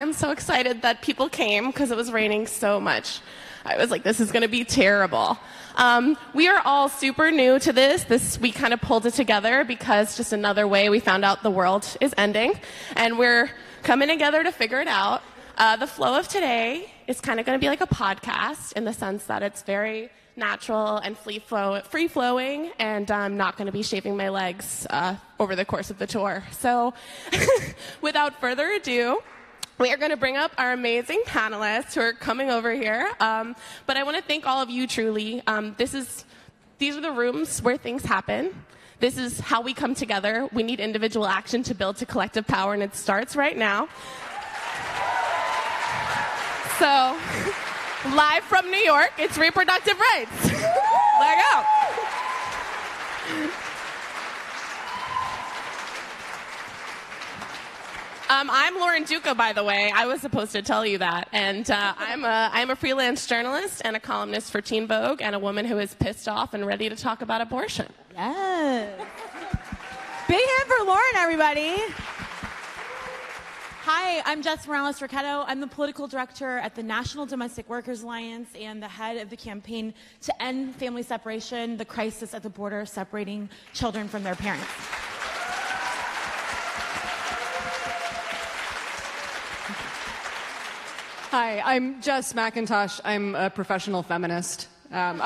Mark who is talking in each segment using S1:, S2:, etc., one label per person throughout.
S1: I'm so excited that people came because it was raining so much. I was like, this is going to be terrible. We are all super new to this. We kind of pulled it together because just another way we found out the world is ending. And we're coming together to figure it out. The flow of today is kind of going to be like a podcast in the sense that it's very natural and free-flowing, and I'm not going to be shaving my legs over the course of the tour. So without further ado, we are going to bring up our amazing panelists who are coming over here. But I want to thank all of you truly. These are the rooms where things happen. This is how we come together. We need individual action to build to collective power, and it starts right now. So, live from New York, it's reproductive rights. There you go. I'm Lauren Duca, by the way. I was supposed to tell you that. And I'm a freelance journalist and a columnist for Teen Vogue and a woman who is pissed off and ready to talk about abortion.
S2: Yes. Big hand for Lauren, everybody. Hi, I'm Jess Morales-Ricchetto. I'm the political director at the National Domestic Workers Alliance and the head of the campaign to end family separation, the crisis at the border separating children from their parents.
S3: Hi, I'm Jess McIntosh. I'm a professional feminist. I'm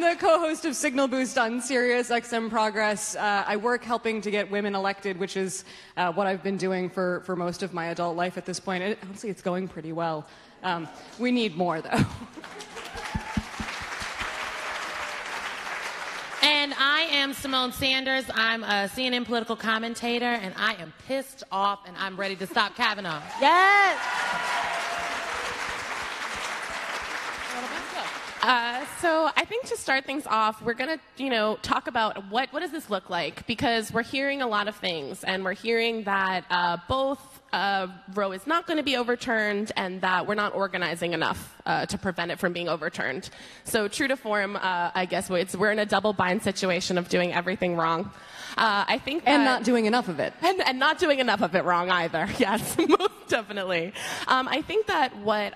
S3: the co-host of Signal Boost on Sirius XM Progress. I work helping to get women elected, which is what I've been doing for most of my adult life at this point. Honestly, it's going pretty well. We need more, though.
S4: And I am Simone Sanders. I'm a CNN political commentator, and I am pissed off, and I'm ready to stop Kavanaugh.
S2: Yes!
S1: So I think to start things off, we're going to, talk about what does this look like? Because we're hearing a lot of things, and we're hearing that both Roe is not going to be overturned and that we're not organizing enough to prevent it from being overturned. So true to form, I guess we're in a double bind situation of doing everything wrong. I think that,
S3: and not doing enough of it.
S1: And not doing enough of it wrong either. Yes, most definitely. I think that what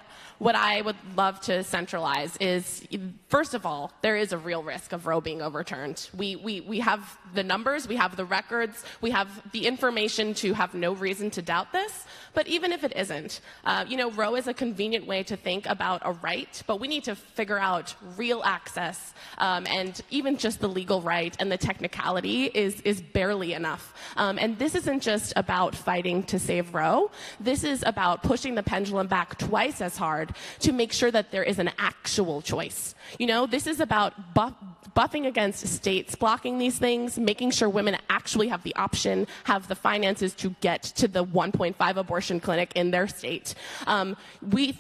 S1: I would love to centralize is, first of all, there is a real risk of Roe being overturned. We have the numbers, we have the records, we have the information to have no reason to doubt this. But even if it isn't, Roe is a convenient way to think about a right, but we need to figure out real access, and even just the legal right and the technicality is barely enough. And this isn't just about fighting to save Roe. This is about pushing the pendulum back twice as hard to make sure that there is an actual choice. This is about buffing against states blocking these things, making sure women actually have the option, have the finances to get to the 1.5 abortion clinic in their state.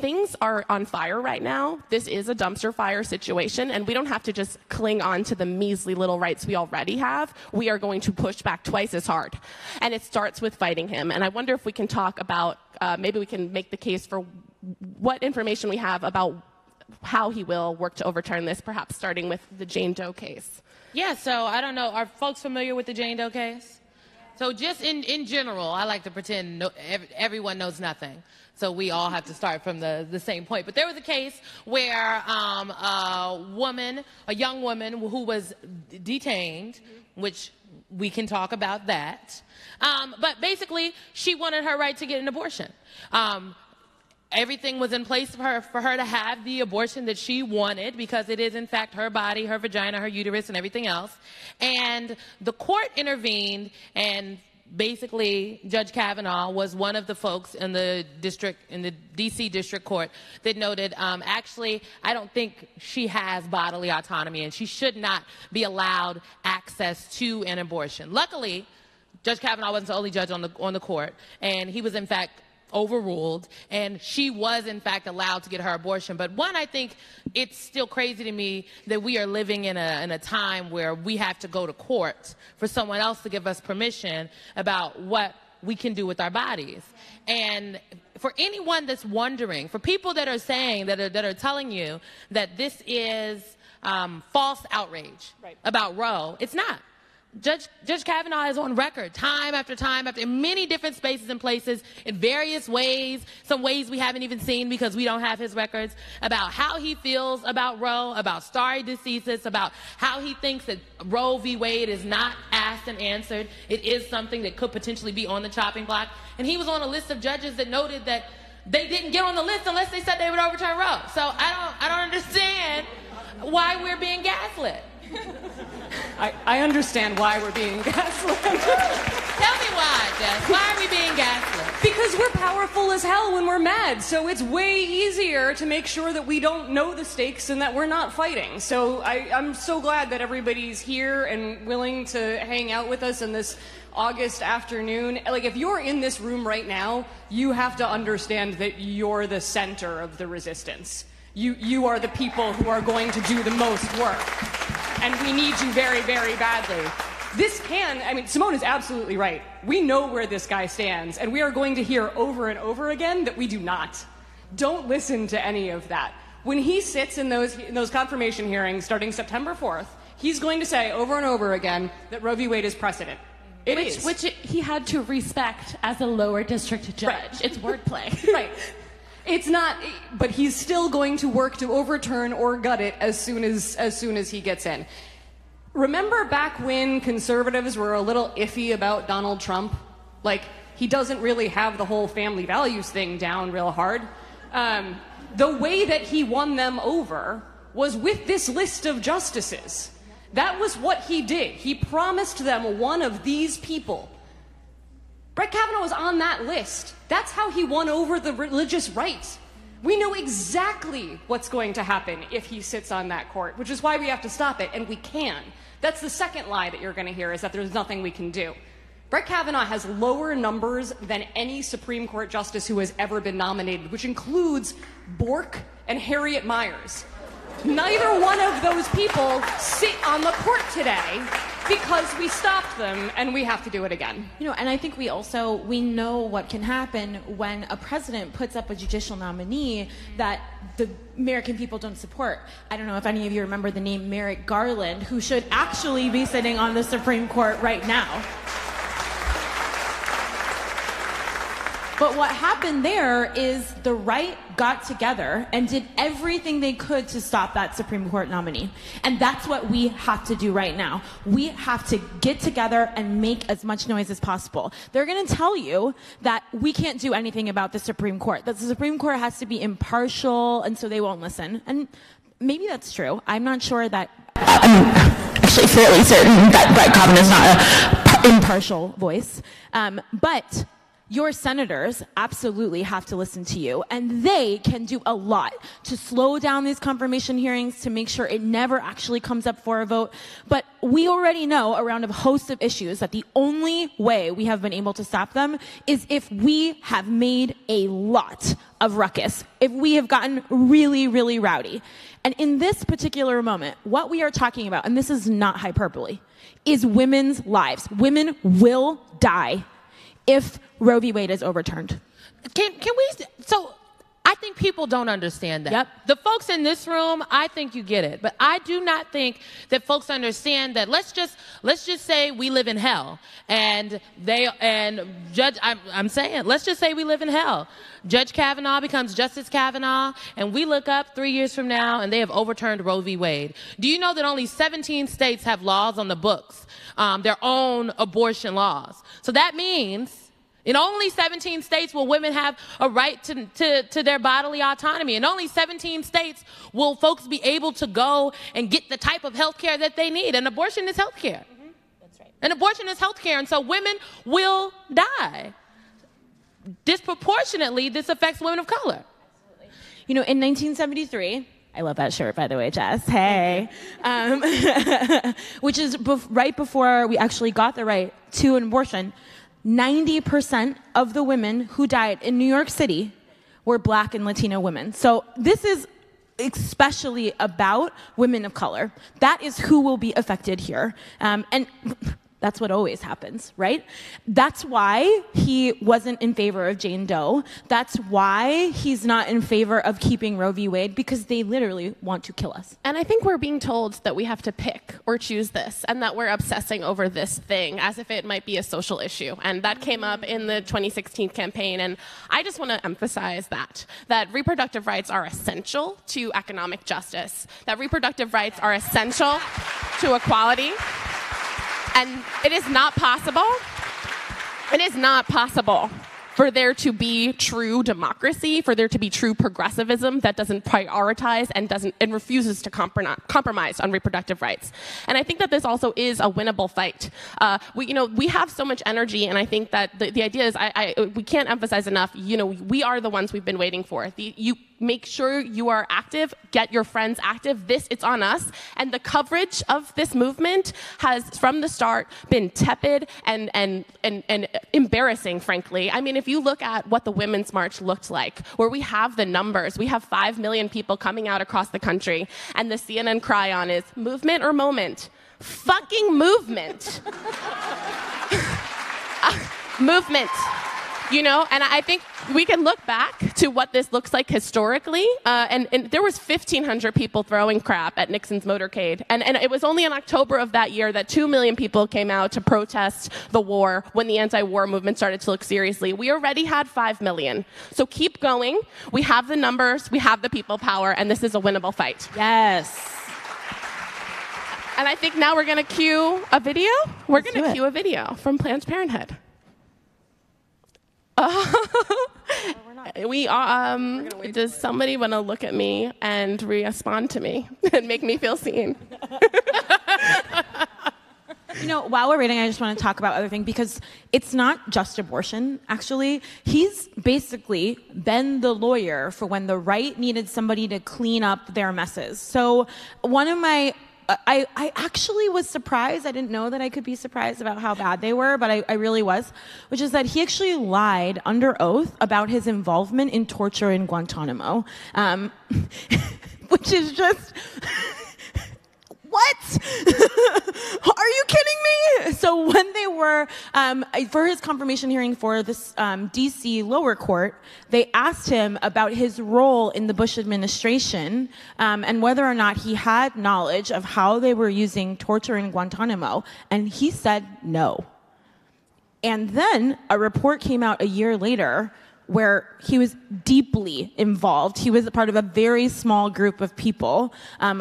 S1: Things are on fire right now. This is a dumpster fire situation, and we don't have to just cling on to the measly little rights we already have. We are going to push back twice as hard. And it starts with fighting him. And I wonder if we can talk about, maybe we can make the case for what information we have about how he will work to overturn this, perhaps starting with the Jane Doe case.
S4: Yeah, so I don't know. Are folks familiar with the Jane Doe case? So just in general, I like to pretend everyone knows nothing. So we all have to start from the same point. But there was a case where a young woman who was detained, which we can talk about that. But basically, she wanted her right to get an abortion. Everything was in place for her to have the abortion that she wanted, because it is, in fact, her body, her vagina, her uterus, and everything else. And the court intervened, and basically Judge Kavanaugh was one of the folks in the D.C. District Court that noted, actually, I don't think she has bodily autonomy, and she should not be allowed access to an abortion. Luckily, Judge Kavanaugh wasn't the only judge on the court, and he was, in fact, overruled, and she was in fact allowed to get her abortion. But one, I think it's still crazy to me that we are living in a time where we have to go to court for someone else to give us permission about what we can do with our bodies. And for anyone that's wondering, for people that are saying, that are telling you that this is false outrage about Roe, it's not. Judge Kavanaugh is on record time after time after in many different spaces and places in various ways, some ways we haven't even seen because we don't have his records, about how he feels about Roe, about stare decisis, about how he thinks that Roe v. Wade is not asked and answered. It is something that could potentially be on the chopping block. And he was on a list of judges that noted that they didn't get on the list unless they said they would overturn Roe. So I don't understand why we're being gaslit.
S3: I understand why we're being gaslit.
S4: Tell me why, Jess. Why are we being gaslit?
S3: Because we're powerful as hell when we're mad, so it's way easier to make sure that we don't know the stakes and that we're not fighting. So I'm so glad that everybody's here and willing to hang out with us in this August afternoon. Like, if you're in this room right now, you have to understand that you're the center of the resistance. You are the people who are going to do the most work. And we need you very, very badly. Simone is absolutely right. We know where this guy stands, and we are going to hear over and over again that we do not. Don't listen to any of that. When he sits in those confirmation hearings starting September 4th, he's going to say over and over again that Roe v. Wade is precedent.
S2: Which he had to respect as a lower district judge.
S3: Right.
S2: It's wordplay.
S3: Right. It's not, but he's still going to work to overturn or gut it as soon as he gets in. Remember back when conservatives were a little iffy about Donald Trump? Like, he doesn't really have the whole family values thing down real hard. The way that he won them over was with this list of justices. That was what he did. He promised them one of these people. Brett Kavanaugh was on that list. That's how he won over the religious right. We know exactly what's going to happen if he sits on that court, which is why we have to stop it, and we can. That's the second lie that you're going to hear, is that there's nothing we can do. Brett Kavanaugh has lower numbers than any Supreme Court justice who has ever been nominated, which includes Bork and Harriet Miers. Neither one of those people sit on the court today because we stopped them, and we have to do it again.
S2: And I think we know what can happen when a president puts up a judicial nominee that the American people don't support. I don't know if any of you remember the name Merrick Garland, who should actually be sitting on the Supreme Court right now. But what happened there is the right got together and did everything they could to stop that Supreme Court nominee. And that's what we have to do right now. We have to get together and make as much noise as possible. They're going to tell you that we can't do anything about the Supreme Court, that the Supreme Court has to be impartial, and so they won't listen. And maybe that's true. I'm not sure that... I'm actually fairly certain that Brett Kavanaugh is not an impartial voice. But... your senators absolutely have to listen to you, and they can do a lot to slow down these confirmation hearings, to make sure it never actually comes up for a vote. But we already know around a host of issues that the only way we have been able to stop them is if we have made a lot of ruckus, if we have gotten really, really rowdy. And in this particular moment, what we are talking about, and this is not hyperbole, is women's lives. Women will die if Roe v. Wade is overturned.
S4: Can we? So I think people don't understand that.
S2: Yep.
S4: The folks in this room, I think you get it, but I do not think that folks understand that. Let's just say we live in hell, and I'm saying, let's just say we live in hell. Judge Kavanaugh becomes Justice Kavanaugh, and we look up 3 years from now, and they have overturned Roe v. Wade. Do you know that only 17 states have laws on the books, their own abortion laws? So that means in only 17 states will women have a right to their bodily autonomy. In only 17 states will folks be able to go and get the type of health care that they need. And abortion is health care. Mm-hmm. That's right. And abortion is health care. And so women will die. Disproportionately, this affects women of color.
S2: Absolutely. In 1973, I love that shirt, by the way, Jess. Hey. Which is right before we actually got the right to an abortion, 90% of the women who died in New York City were Black and Latino women. So this is especially about women of color. That is who will be affected here. And That's what always happens, right? That's why he wasn't in favor of Jane Doe. That's why he's not in favor of keeping Roe v. Wade, because they literally want to kill us.
S1: And I think we're being told that we have to pick or choose this, and that we're obsessing over this thing as if it might be a social issue. And that came up in the 2016 campaign. And I just want to emphasize that reproductive rights are essential to economic justice, that reproductive rights are essential to equality. And it is not possible for there to be true democracy, for there to be true progressivism that doesn't prioritize and refuses to compromise on reproductive rights. And I think that this also is a winnable fight. We have so much energy, and I think that the idea is we can't emphasize enough. We are the ones we've been waiting for. You make sure you are active, get your friends active. It's on us. And the coverage of this movement has, from the start, been tepid and embarrassing, frankly. I mean, if you look at what the Women's March looked like, where we have the numbers, we have 5 million people coming out across the country, and the CNN cry-on is, movement or moment? Fucking movement. Movement. And I think we can look back to what this looks like historically, and there was 1,500 people throwing crap at Nixon's motorcade, and it was only in October of that year that 2 million people came out to protest the war when the anti-war movement started to look seriously. We already had 5 million. So keep going. We have the numbers, we have the people power, and this is a winnable fight.
S2: Yes.
S1: And I think now we're going to cue a video. We're going to cue a video from Planned Parenthood. Does somebody want to look at me and respond to me and make me feel seen?
S2: While we're waiting, I just want to talk about other things, because it's not just abortion, actually. He's basically been the lawyer for when the right needed somebody to clean up their messes. So I actually was surprised. I didn't know that I could be surprised about how bad they were, but I really was, which is that he actually lied under oath about his involvement in torture in Guantanamo, which is just... What? Are you kidding me? So when they were, for his confirmation hearing for this D.C. lower court, they asked him about his role in the Bush administration and whether or not he had knowledge of how they were using torture in Guantanamo, and he said no. And then a report came out a year later where he was deeply involved. He was a part of a very small group of people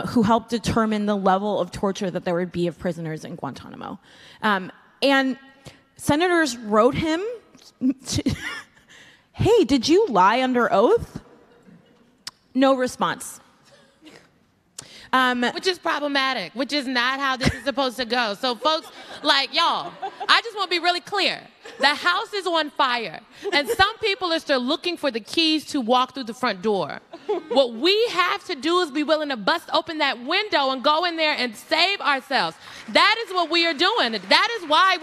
S2: who helped determine the level of torture that there would be of prisoners in Guantanamo. And senators wrote him, hey, did you lie under oath? No response.
S4: Which is problematic, which is not how this is supposed to go. So folks, y'all, I just want to be really clear. The house is on fire, and some people are still looking for the keys to walk through the front door. What we have to do is be willing to bust open that window and go in there and save ourselves. That is what we are doing. That is why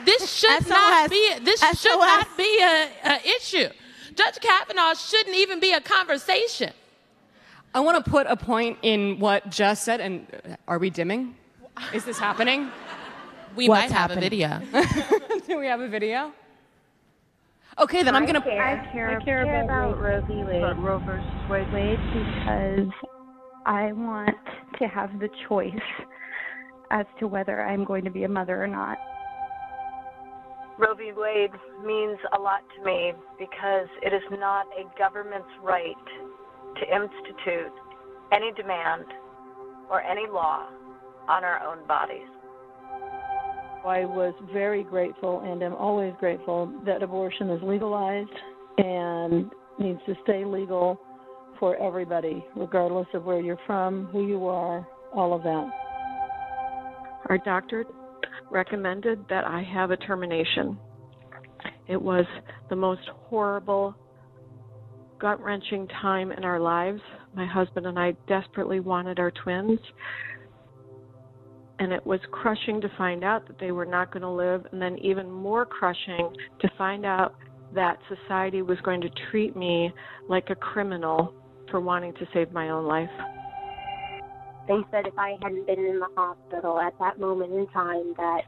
S4: this should not be an issue. Judge Kavanaugh shouldn't even be a conversation.
S3: I want to put a point in what Jess said, and are we dimming? Is this happening?
S4: We might have a video.
S3: Do we have a video? Okay, then I'm going to...
S5: I care about Roe v. Wade. Roe versus Wade because I want to have the choice as to whether I'm going to be a mother or not.
S6: Roe v. Wade means a lot to me because it is not a government's right to institute any demand or any law on our own bodies.
S7: I was very grateful and am always grateful that abortion is legalized and needs to stay legal for everybody, regardless of where you're from, who you are, all of that.
S8: Our doctor recommended that I have a termination. It was the most horrible, gut-wrenching time in our lives. My husband and I desperately wanted our twins. And it was crushing to find out that they were not going to live, and then even more crushing to find out that society was going to treat me like a criminal for wanting to save my own life.
S9: They said if I hadn't been in the hospital at that moment in time that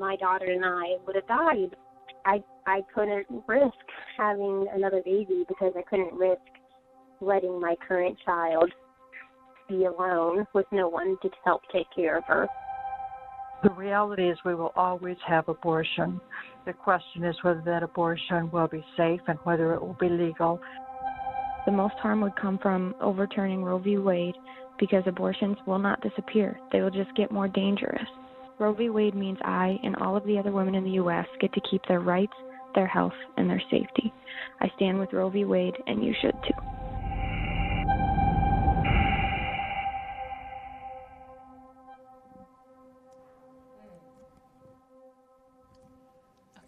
S9: my daughter and I would have died. I couldn't risk having another baby because I couldn't risk letting my current child be alone with no one to help take care of her.
S10: The reality is we will always have abortion. The question is whether that abortion will be safe and whether it will be legal.
S11: The most harm would come from overturning Roe v. Wade because abortions will not disappear. They will just get more dangerous. Roe v. Wade means I and all of the other women in the U.S. get to keep their rights, their health, and their safety. I stand with Roe v. Wade, and you should too.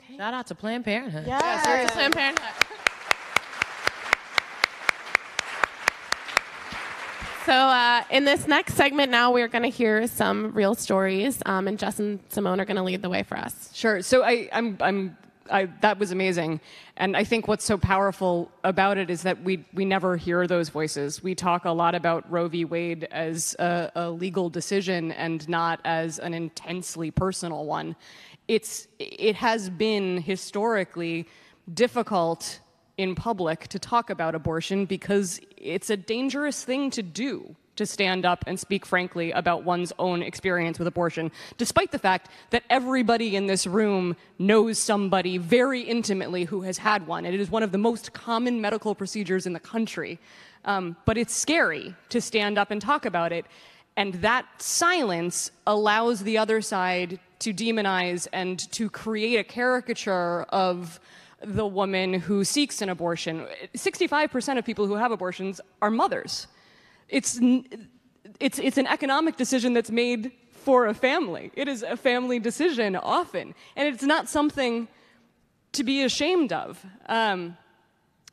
S4: Okay. Shout out to Planned Parenthood.
S1: Yeah, seriously, Planned Parenthood. So in this next segment now, we're going to hear some real stories, and Jess and Simone are going to lead the way for us.
S3: Sure. So that was amazing. And I think what's so powerful about it is that we never hear those voices. We talk a lot about Roe v. Wade as a legal decision and not as an intensely personal one. It has been historically difficult in public to talk about abortion because it's a dangerous thing to do, to stand up and speak frankly about one's own experience with abortion, despite the fact that everybody in this room knows somebody very intimately who has had one. And it is one of the most common medical procedures in the country. But it's scary to stand up and talk about it. And that silence allows the other side to demonize and to create a caricature of the woman who seeks an abortion. 65% of people who have abortions are mothers. It's an economic decision that's made for a family. It is a family decision often, and it's not something to be ashamed of.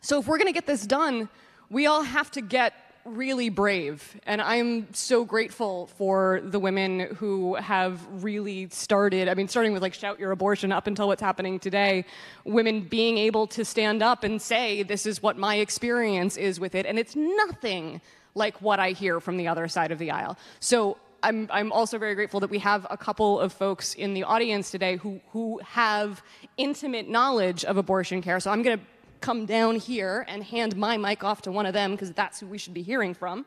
S3: So if we're going to get this done, we all have to get really brave, and I'm so grateful for the women who have really started, starting with Shout Your Abortion up until what's happening today, women being able to stand up and say, this is what my experience is with it, and it's nothing like what I hear from the other side of the aisle. So I'm also very grateful that we have a couple of folks in the audience today who have intimate knowledge of abortion care. So I'm going to come down here and hand my mic off to one of them because that's who we should be hearing from.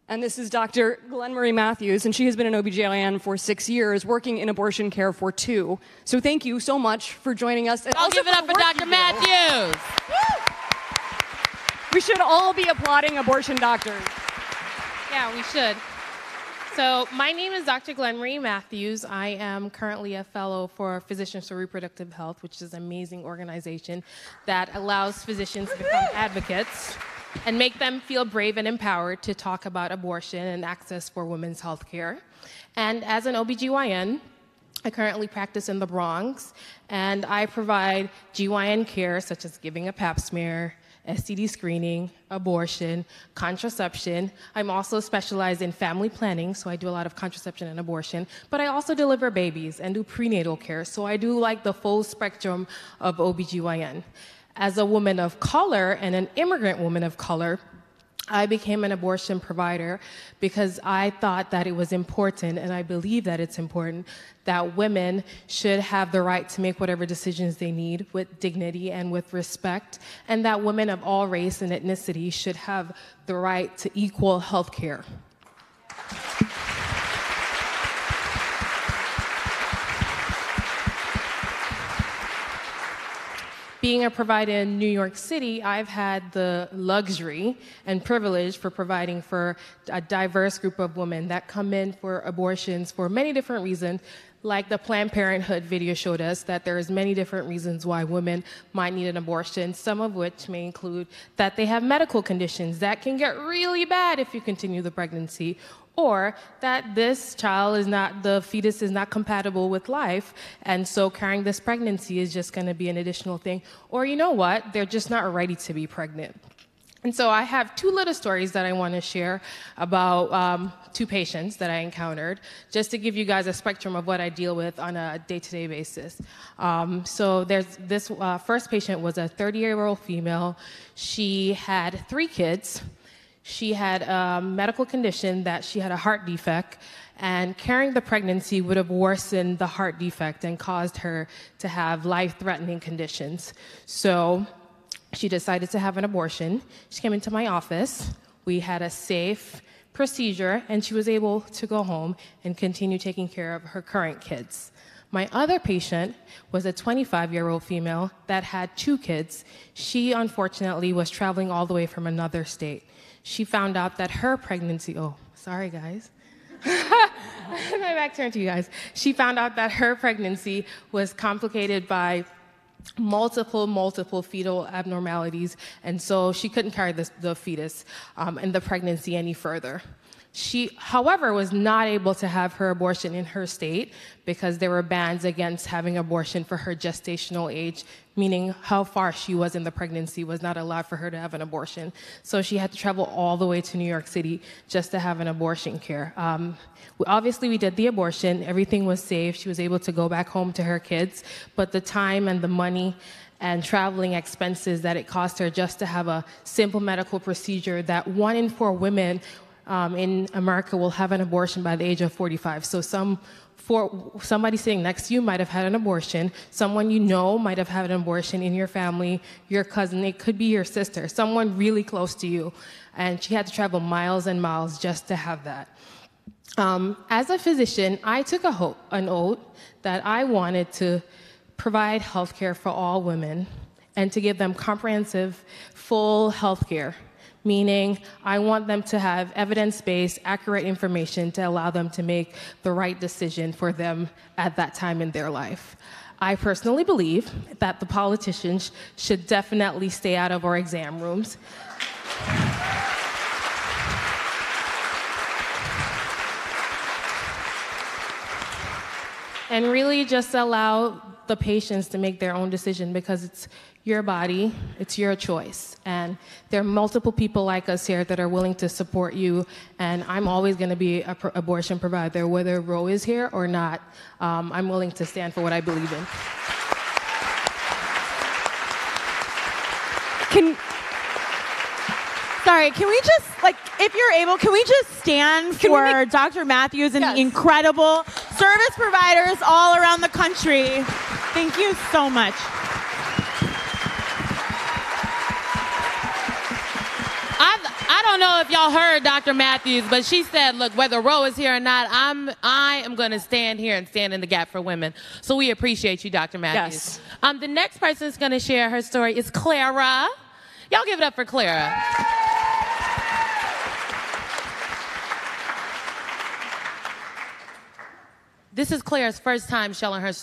S3: And this is Dr. Glenmarie Matthews, and she has been an OBGYN for 6 years, working in abortion care for 2. So thank you so much for joining us.
S4: I'll give it up for Dr. Matthews.
S3: We should all be applauding abortion doctors.
S12: Yeah, we should. So my name is Dr. Glenmarie Matthews. I am currently a fellow for Physicians for Reproductive Health, which is an amazing organization that allows physicians to become advocates and make them feel brave and empowered to talk about abortion and access for women's health care. And as an OBGYN, I currently practice in the Bronx, and I provide GYN care such as giving a pap smear, STD screening, abortion, contraception. I'm also specialized in family planning, so I do a lot of contraception and abortion, but I also deliver babies and do prenatal care, so I do the full spectrum of OBGYN. As a woman of color and an immigrant woman of color, I became an abortion provider because I thought that it was important, and I believe that it's important, that women should have the right to make whatever decisions they need with dignity and with respect, and that women of all race and ethnicity should have the right to equal health care. Being a provider in New York City, I've had the luxury and privilege for providing for a diverse group of women that come in for abortions for many different reasons. Like the Planned Parenthood video showed us, that there's many different reasons why women might need an abortion, some of which may include that they have medical conditions that can get really bad if you continue the pregnancy, or that this child is not, the fetus is not compatible with life, and so carrying this pregnancy is just going to be an additional thing. Or you know what, they're just not ready to be pregnant. And so I have 2 little stories that I want to share about 2 patients that I encountered, just to give you guys a spectrum of what I deal with on a day-to-day basis. So there's this first patient was a 30-year-old female. She had 3 kids. She had a medical condition that she had a heart defect, and carrying the pregnancy would have worsened the heart defect and caused her to have life-threatening conditions. So she decided to have an abortion. She came into my office. We had a safe procedure, and she was able to go home and continue taking care of her current kids. My other patient was a 25-year-old female that had 2 kids. She, unfortunately, was traveling all the way from another state. She found out that her pregnancy, oh, sorry, guys. My back turned to you guys. She found out that her pregnancy was complicated by multiple fetal abnormalities, and so she couldn't carry the fetus and the pregnancy any further. She, however, was not able to have her abortion in her state because there were bans against having abortion for her gestational age, meaning how far she was in the pregnancy was not allowed for her to have an abortion. So she had to travel all the way to New York City just to have an abortion care. Obviously, we did the abortion. Everything was safe. She was able to go back home to her kids, but the time and the money and traveling expenses that it cost her just to have a simple medical procedure that 1 in 4 women in America will have an abortion by the age of 45. So somebody sitting next to you might have had an abortion. Someone you know might have had an abortion in your family, your cousin. It could be your sister, someone really close to you. And she had to travel miles and miles just to have that. As a physician, I took an oath that I wanted to provide health care for all women and to give them comprehensive, full health care. Meaning, I want them to have evidence-based, accurate information to allow them to make the right decision for them at that time in their life. I personally believe that the politicians should definitely stay out of our exam rooms. And really just allow the patients to make their own decision, because it's your body, it's your choice. And there are multiple people like us here that are willing to support you, and I'm always going to be an abortion provider, whether Roe is here or not. I'm willing to stand for what I believe in.
S2: Can we just, if you're able, can we just stand for Dr. Matthews and the incredible service providers all around the country? Thank you so much.
S4: I don't know if y'all heard Dr. Matthews, but she said, look, whether Roe is here or not, I am going to stand here and stand in the gap for women. So we appreciate you, Dr. Matthews. Yes. The next person that's going to share her story is Clara. Y'all give it up for Clara. This is Clara's first time sharing her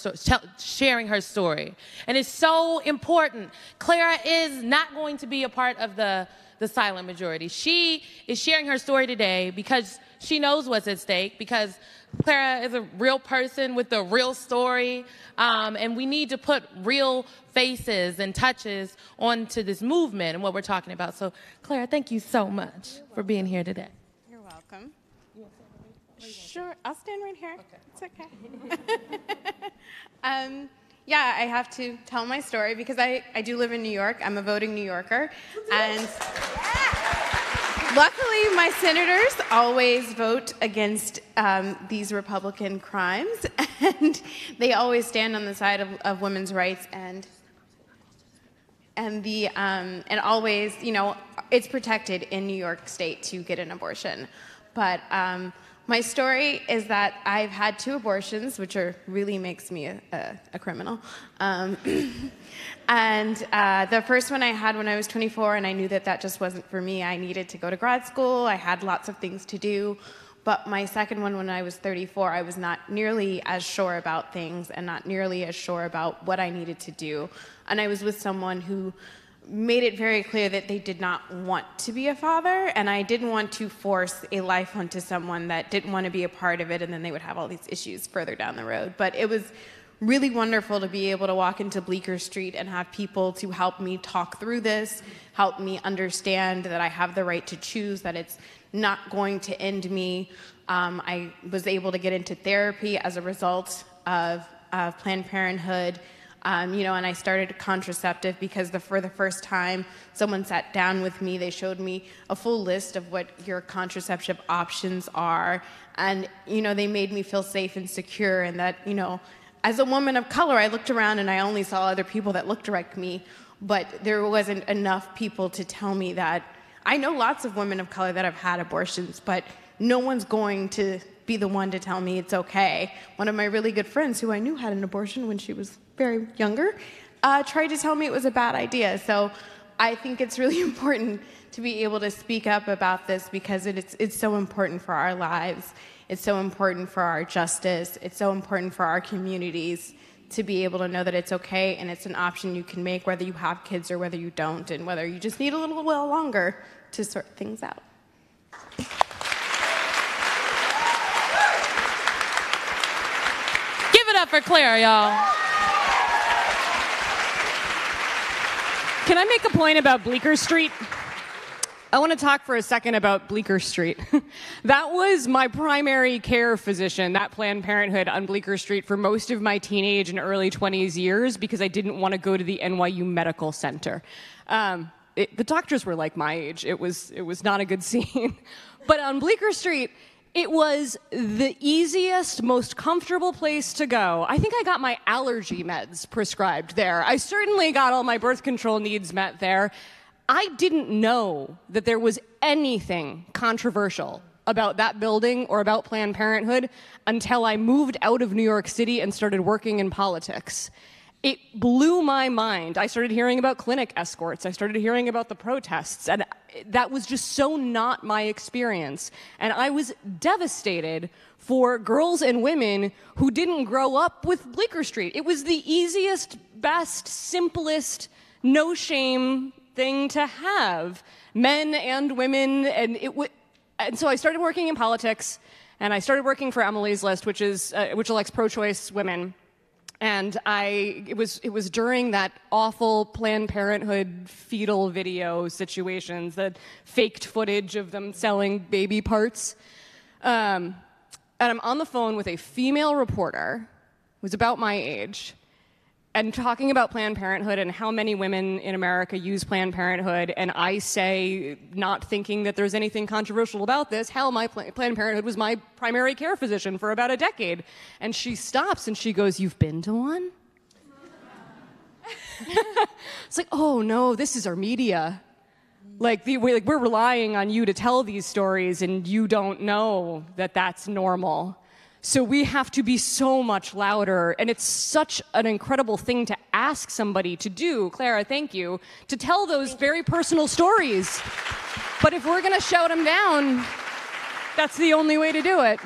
S4: story. And it's so important. Clara is not going to be a part of the silent majority. She is sharing her story today because she knows what's at stake, because Clara is a real person with a real story, and we need to put real faces and touches onto this movement and what we're talking about. So, Clara, thank you so much for being here today.
S13: You're welcome. Sure, I'll stand right here. Okay. It's okay. Yeah, I have to tell my story because I do live in New York. I'm a voting New Yorker. And luckily, my senators always vote against these Republican crimes. And they always stand on the side of women's rights and always, it's protected in New York State to get an abortion. But my story is that I've had 2 abortions, which really makes me a criminal. And the first one I had when I was 24, and I knew that just wasn't for me. I needed to go to grad school. I had lots of things to do. But my second one, when I was 34, I was not nearly as sure about things and not nearly as sure about what I needed to do. And I was with someone who made it very clear that they did not want to be a father, and I didn't want to force a life onto someone that didn't want to be a part of it, and then they would have all these issues further down the road. But it was really wonderful to be able to walk into Bleecker Street and have people to help me talk through this, help me understand that I have the right to choose, that it's not going to end me. I was able to get into therapy as a result of Planned Parenthood. And I started a contraceptive because for the first time, someone sat down with me. They showed me a full list of what your contraceptive options are. And, they made me feel safe and secure, and that, as a woman of color, I looked around and I only saw other people that looked like me, but there wasn't enough people to tell me that. I know lots of women of color that have had abortions, but no one's going to be the one to tell me it's okay. One of my really good friends who I knew had an abortion when she was very younger tried to tell me it was a bad idea. So I think it's really important to be able to speak up about this because it's so important for our lives. It's so important for our justice. It's so important for our communities to be able to know that it's okay and it's an option you can make whether you have kids or whether you don't, and whether you just need a little while longer to sort things out.
S4: Give it up for Claire, y'all.
S3: Can I make a point about Bleecker Street? I want to talk for a second about Bleecker Street. That was my primary care physician, that Planned Parenthood on Bleecker Street, for most of my teenage and early 20s years because I didn't want to go to the NYU Medical Center. The doctors were like my age. It was not a good scene. But on Bleecker Street, it was the easiest, most comfortable place to go. I think I got my allergy meds prescribed there. I certainly got all my birth control needs met there. I didn't know that there was anything controversial about that building or about Planned Parenthood until I moved out of New York City and started working in politics. It blew my mind. I started hearing about clinic escorts. I started hearing about the protests, and that was just so not my experience. And I was devastated for girls and women who didn't grow up with Bleecker Street. It was the easiest, best, simplest, no shame thing to have, men and women, and so I started working in politics, and I started working for Emily's List, which elects pro-choice women. And it was during that awful Planned Parenthood fetal video situations, the faked footage of them selling baby parts. And I'm on the phone with a female reporter who's about my age and talking about Planned Parenthood and how many women in America use Planned Parenthood. And I say, not thinking that there's anything controversial about this, hell, my Planned Parenthood was my primary care physician for about a decade. And she stops and she goes, "You've been to one?" It's like, oh no, this is our media. We're relying on you to tell these stories, and you don't know that that's normal. So we have to be so much louder, and it's such an incredible thing to ask somebody to do, Clara, thank you, to tell those very personal stories. But if we're going to shout them down, that's the only way to do it.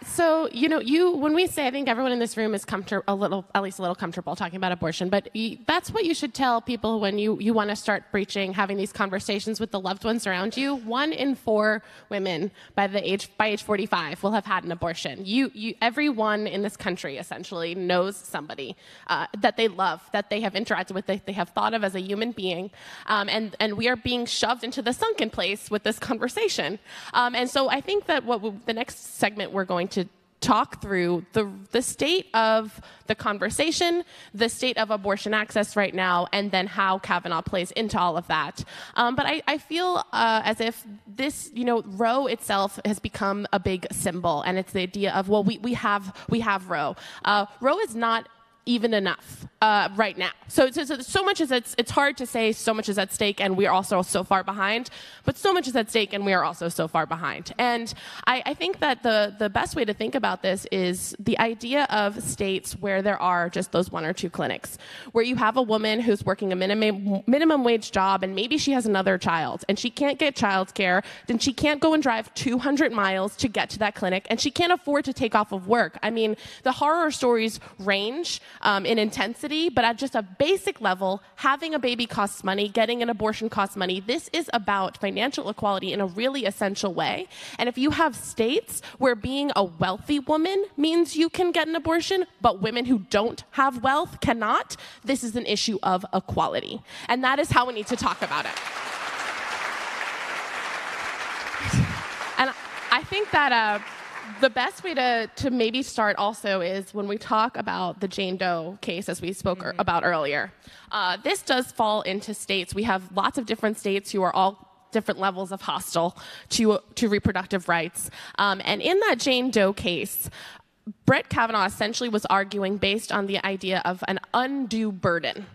S1: So, when we say, I think everyone in this room is at least a little comfortable talking about abortion, but that's what you should tell people when you want to start preaching, having these conversations with the loved ones around you. 1 in 4 women by age 45 will have had an abortion. Everyone in this country essentially knows somebody that they love, that they have interacted with, that they have thought of as a human being, and we are being shoved into the sunken place with this conversation. And so I think that the next segment we're going to talk through the state of the conversation, the state of abortion access right now, and then how Kavanaugh plays into all of that. But I feel as if this, Roe itself has become a big symbol, and it's the idea of, well, we have Roe. Roe is not even enough right now. So much is it's hard to say so much is at stake and we're also so far behind, but so much is at stake and we are also so far behind. And I think that the best way to think about this is the idea of states where there are just those 1 or 2 clinics, where you have a woman who's working a minimum wage job and maybe she has another child and she can't get childcare, then she can't go and drive 200 miles to get to that clinic, and she can't afford to take off of work. I mean, the horror stories range in intensity, but at just a basic level, having a baby costs money, getting an abortion costs money. This is about financial equality in a really essential way. And if you have states where being a wealthy woman means you can get an abortion, but women who don't have wealth cannot, this is an issue of equality. And that is how we need to talk about it. And I think that The best way to maybe start also is when we talk about the Jane Doe case, as we spoke about earlier. This does fall into states. We have lots of different states who are all different levels of hostile to reproductive rights. And in that Jane Doe case, Brett Kavanaugh essentially was arguing based on the idea of an undue burden.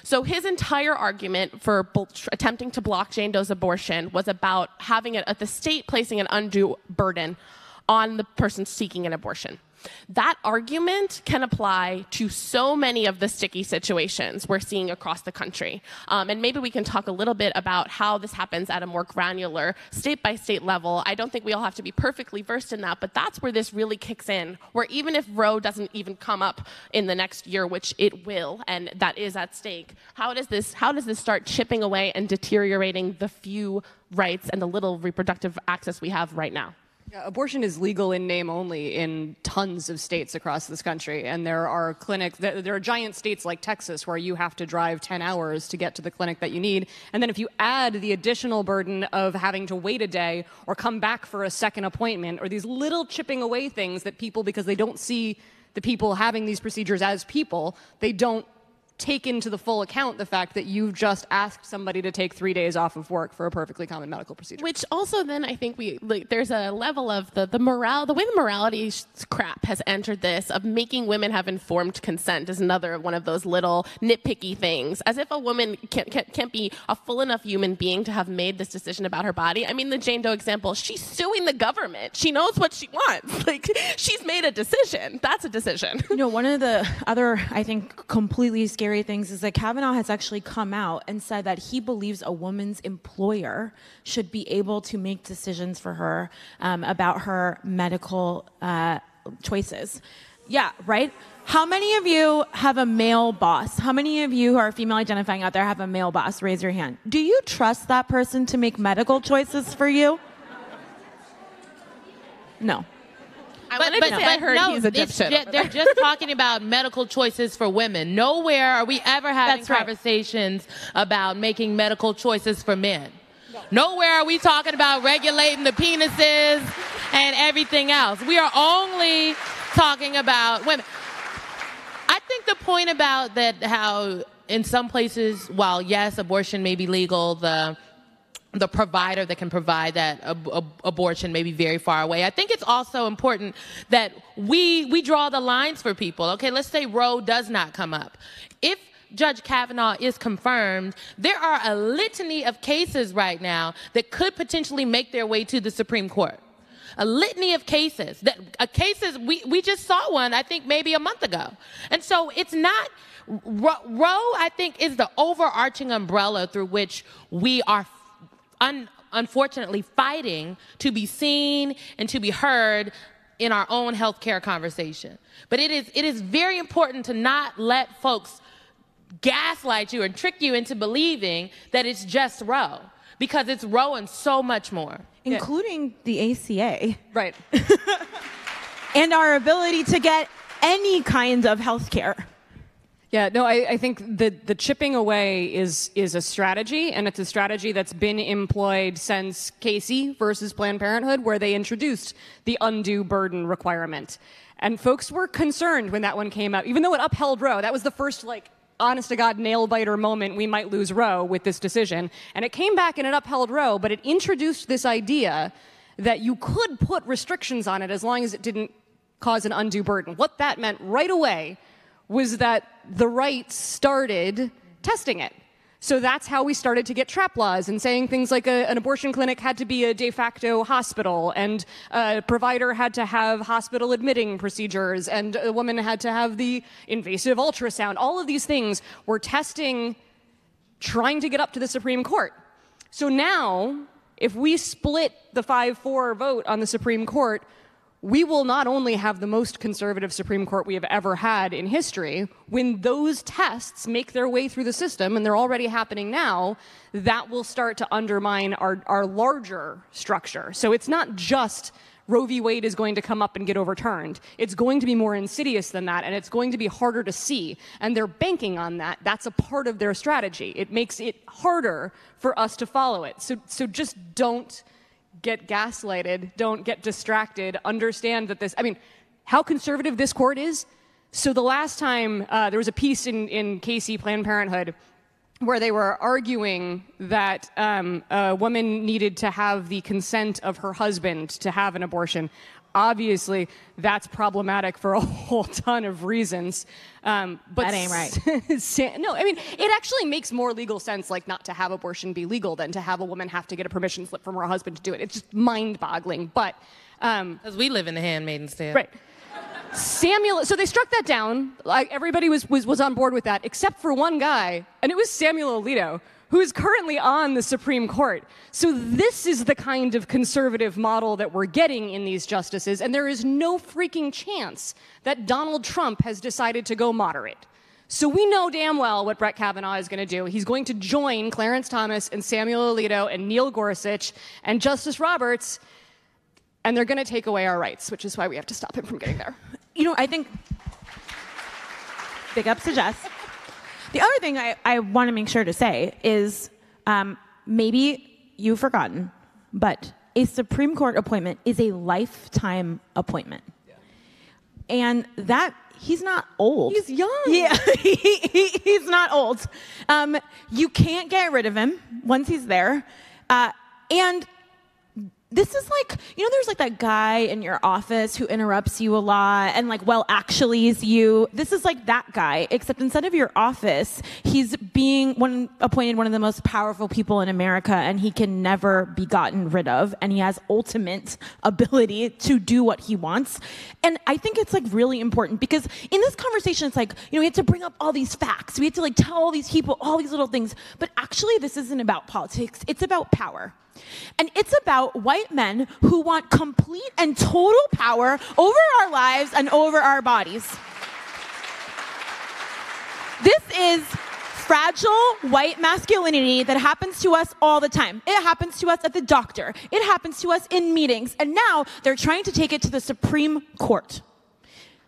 S1: So his entire argument for attempting to block Jane Doe's abortion was about having the state placing an undue burden on the person seeking an abortion. That argument can apply to so many of the sticky situations we're seeing across the country. And maybe we can talk a little bit about how this happens at a more granular state-by-state level. I don't think we all have to be perfectly versed in that, but that's where this really kicks in, where even if Roe doesn't even come up in the next year, which it will, and that is at stake, how does this start chipping away and deteriorating the few rights and the little reproductive access we have right now?
S3: Yeah, abortion is legal in name only in tons of states across this country, and there are there are giant states like Texas where you have to drive 10 hours to get to the clinic that you need, and then if you add the additional burden of having to wait a day or come back for a second appointment, or these little chipping away things that people, because they don't see the people having these procedures as people, they don't take into the full account the fact that you've just asked somebody to take 3 days off of work for a perfectly common medical procedure.
S1: Which also then I think there's a level of the way the morality crap has entered this, of making women have informed consent, is another one of those little nitpicky things. As if a woman can't be a full enough human being to have made this decision about her body. I mean, the Jane Doe example, she's suing the government. She knows what she wants. Like, she's made a decision. That's a decision.
S2: You know, one of the other, I think, completely scary things is that Kavanaugh has actually come out and said that he believes a woman's employer should be able to make decisions for her about her medical choices. Yeah, right? How many of you have a male boss? How many of you who are female identifying out there have a male boss? Raise your hand. Do you trust that person to make medical choices for you? No.
S1: I heard he's a dipshit.
S4: They're just talking about medical choices for women. Nowhere are we ever having conversations about making medical choices for men. Nowhere are we talking about regulating the penises and everything else. We are only talking about women. I think the point about that, how in some places, while yes, abortion may be legal, the provider that can provide that abortion may be very far away. I think it's also important that we draw the lines for people. Okay, let's say Roe does not come up. If Judge Kavanaugh is confirmed, there are a litany of cases right now that could potentially make their way to the Supreme Court. A litany of cases. We just saw one, I think, maybe a month ago. And so it's not... Roe, I think, is the overarching umbrella through which we are unfortunately fighting to be seen and to be heard in our own healthcare conversation. But it is very important to not let folks gaslight you and trick you into believing that it's just Roe, because it's Roe and so much more.
S2: Including the ACA.
S3: Right.
S2: And our ability to get any kind of health care.
S3: Yeah, no, I think the chipping away is a strategy, and it's a strategy that's been employed since Casey versus Planned Parenthood, where they introduced the undue burden requirement. And folks were concerned when that one came out, even though it upheld Roe. That was the first, honest to God, nail-biter moment we might lose Roe with this decision. And it came back and it upheld Roe, but it introduced this idea that you could put restrictions on it as long as it didn't cause an undue burden. What that meant right away was that the right started testing it. So that's how we started to get trap laws and saying things like an abortion clinic had to be a de facto hospital, and a provider had to have hospital admitting procedures, and a woman had to have the invasive ultrasound. All of these things were testing, trying to get up to the Supreme Court. So now, if we split the 5-4 vote on the Supreme Court, we will not only have the most conservative Supreme Court we have ever had in history. When those tests make their way through the system, and they're already happening now, that will start to undermine our larger structure. So it's not just Roe v. Wade is going to come up and get overturned. It's going to be more insidious than that, and it's going to be harder to see. And they're banking on that. That's a part of their strategy. It makes it harder for us to follow it. So just don't get gaslighted, don't get distracted, understand that this, I mean, how conservative this court is. So the last time there was a piece in Casey Planned Parenthood where they were arguing that a woman needed to have the consent of her husband to have an abortion. Obviously, that's problematic for a whole ton of reasons. But
S2: that ain't right.
S3: No, I mean, it actually makes more legal sense, like, not to have abortion be legal than to have a woman have to get a permission slip from her husband to do it. It's just mind-boggling. But
S4: because we live in the Handmaid's Tale,
S3: right? Samuel. So they struck that down. Like, everybody was on board with that, except for one guy, and it was Samuel Alito, who is currently on the Supreme Court. So this is the kind of conservative model that we're getting in these justices, and there is no freaking chance that Donald Trump has decided to go moderate. So we know damn well what Brett Kavanaugh is going to do. He's going to join Clarence Thomas and Samuel Alito and Neil Gorsuch and Justice Roberts, and they're going to take away our rights, which is why we have to stop him from getting there.
S2: You know, I think, big ups to Jess. The other thing I want to make sure to say is maybe you've forgotten, but a Supreme Court appointment is a lifetime appointment. Yeah. And that, he's not old.
S3: He's young.
S2: Yeah, he's not old. You can't get rid of him once he's there. And this is like, you know, there's like that guy in your office who interrupts you a lot and like, well, actually is you. This is like that guy, except instead of your office, he's being appointed one of the most powerful people in America, and he can never be gotten rid of, and he has ultimate ability to do what he wants. And I think it's like really important because in this conversation, it's like, you know, we have to bring up all these facts. We have to like tell all these people all these little things. But actually, this isn't about politics. It's about power. And it's about white men who want complete and total power over our lives and over our bodies. This is fragile white masculinity that happens to us all the time. It happens to us at the doctor. It happens to us in meetings. And now they're trying to take it to the Supreme Court.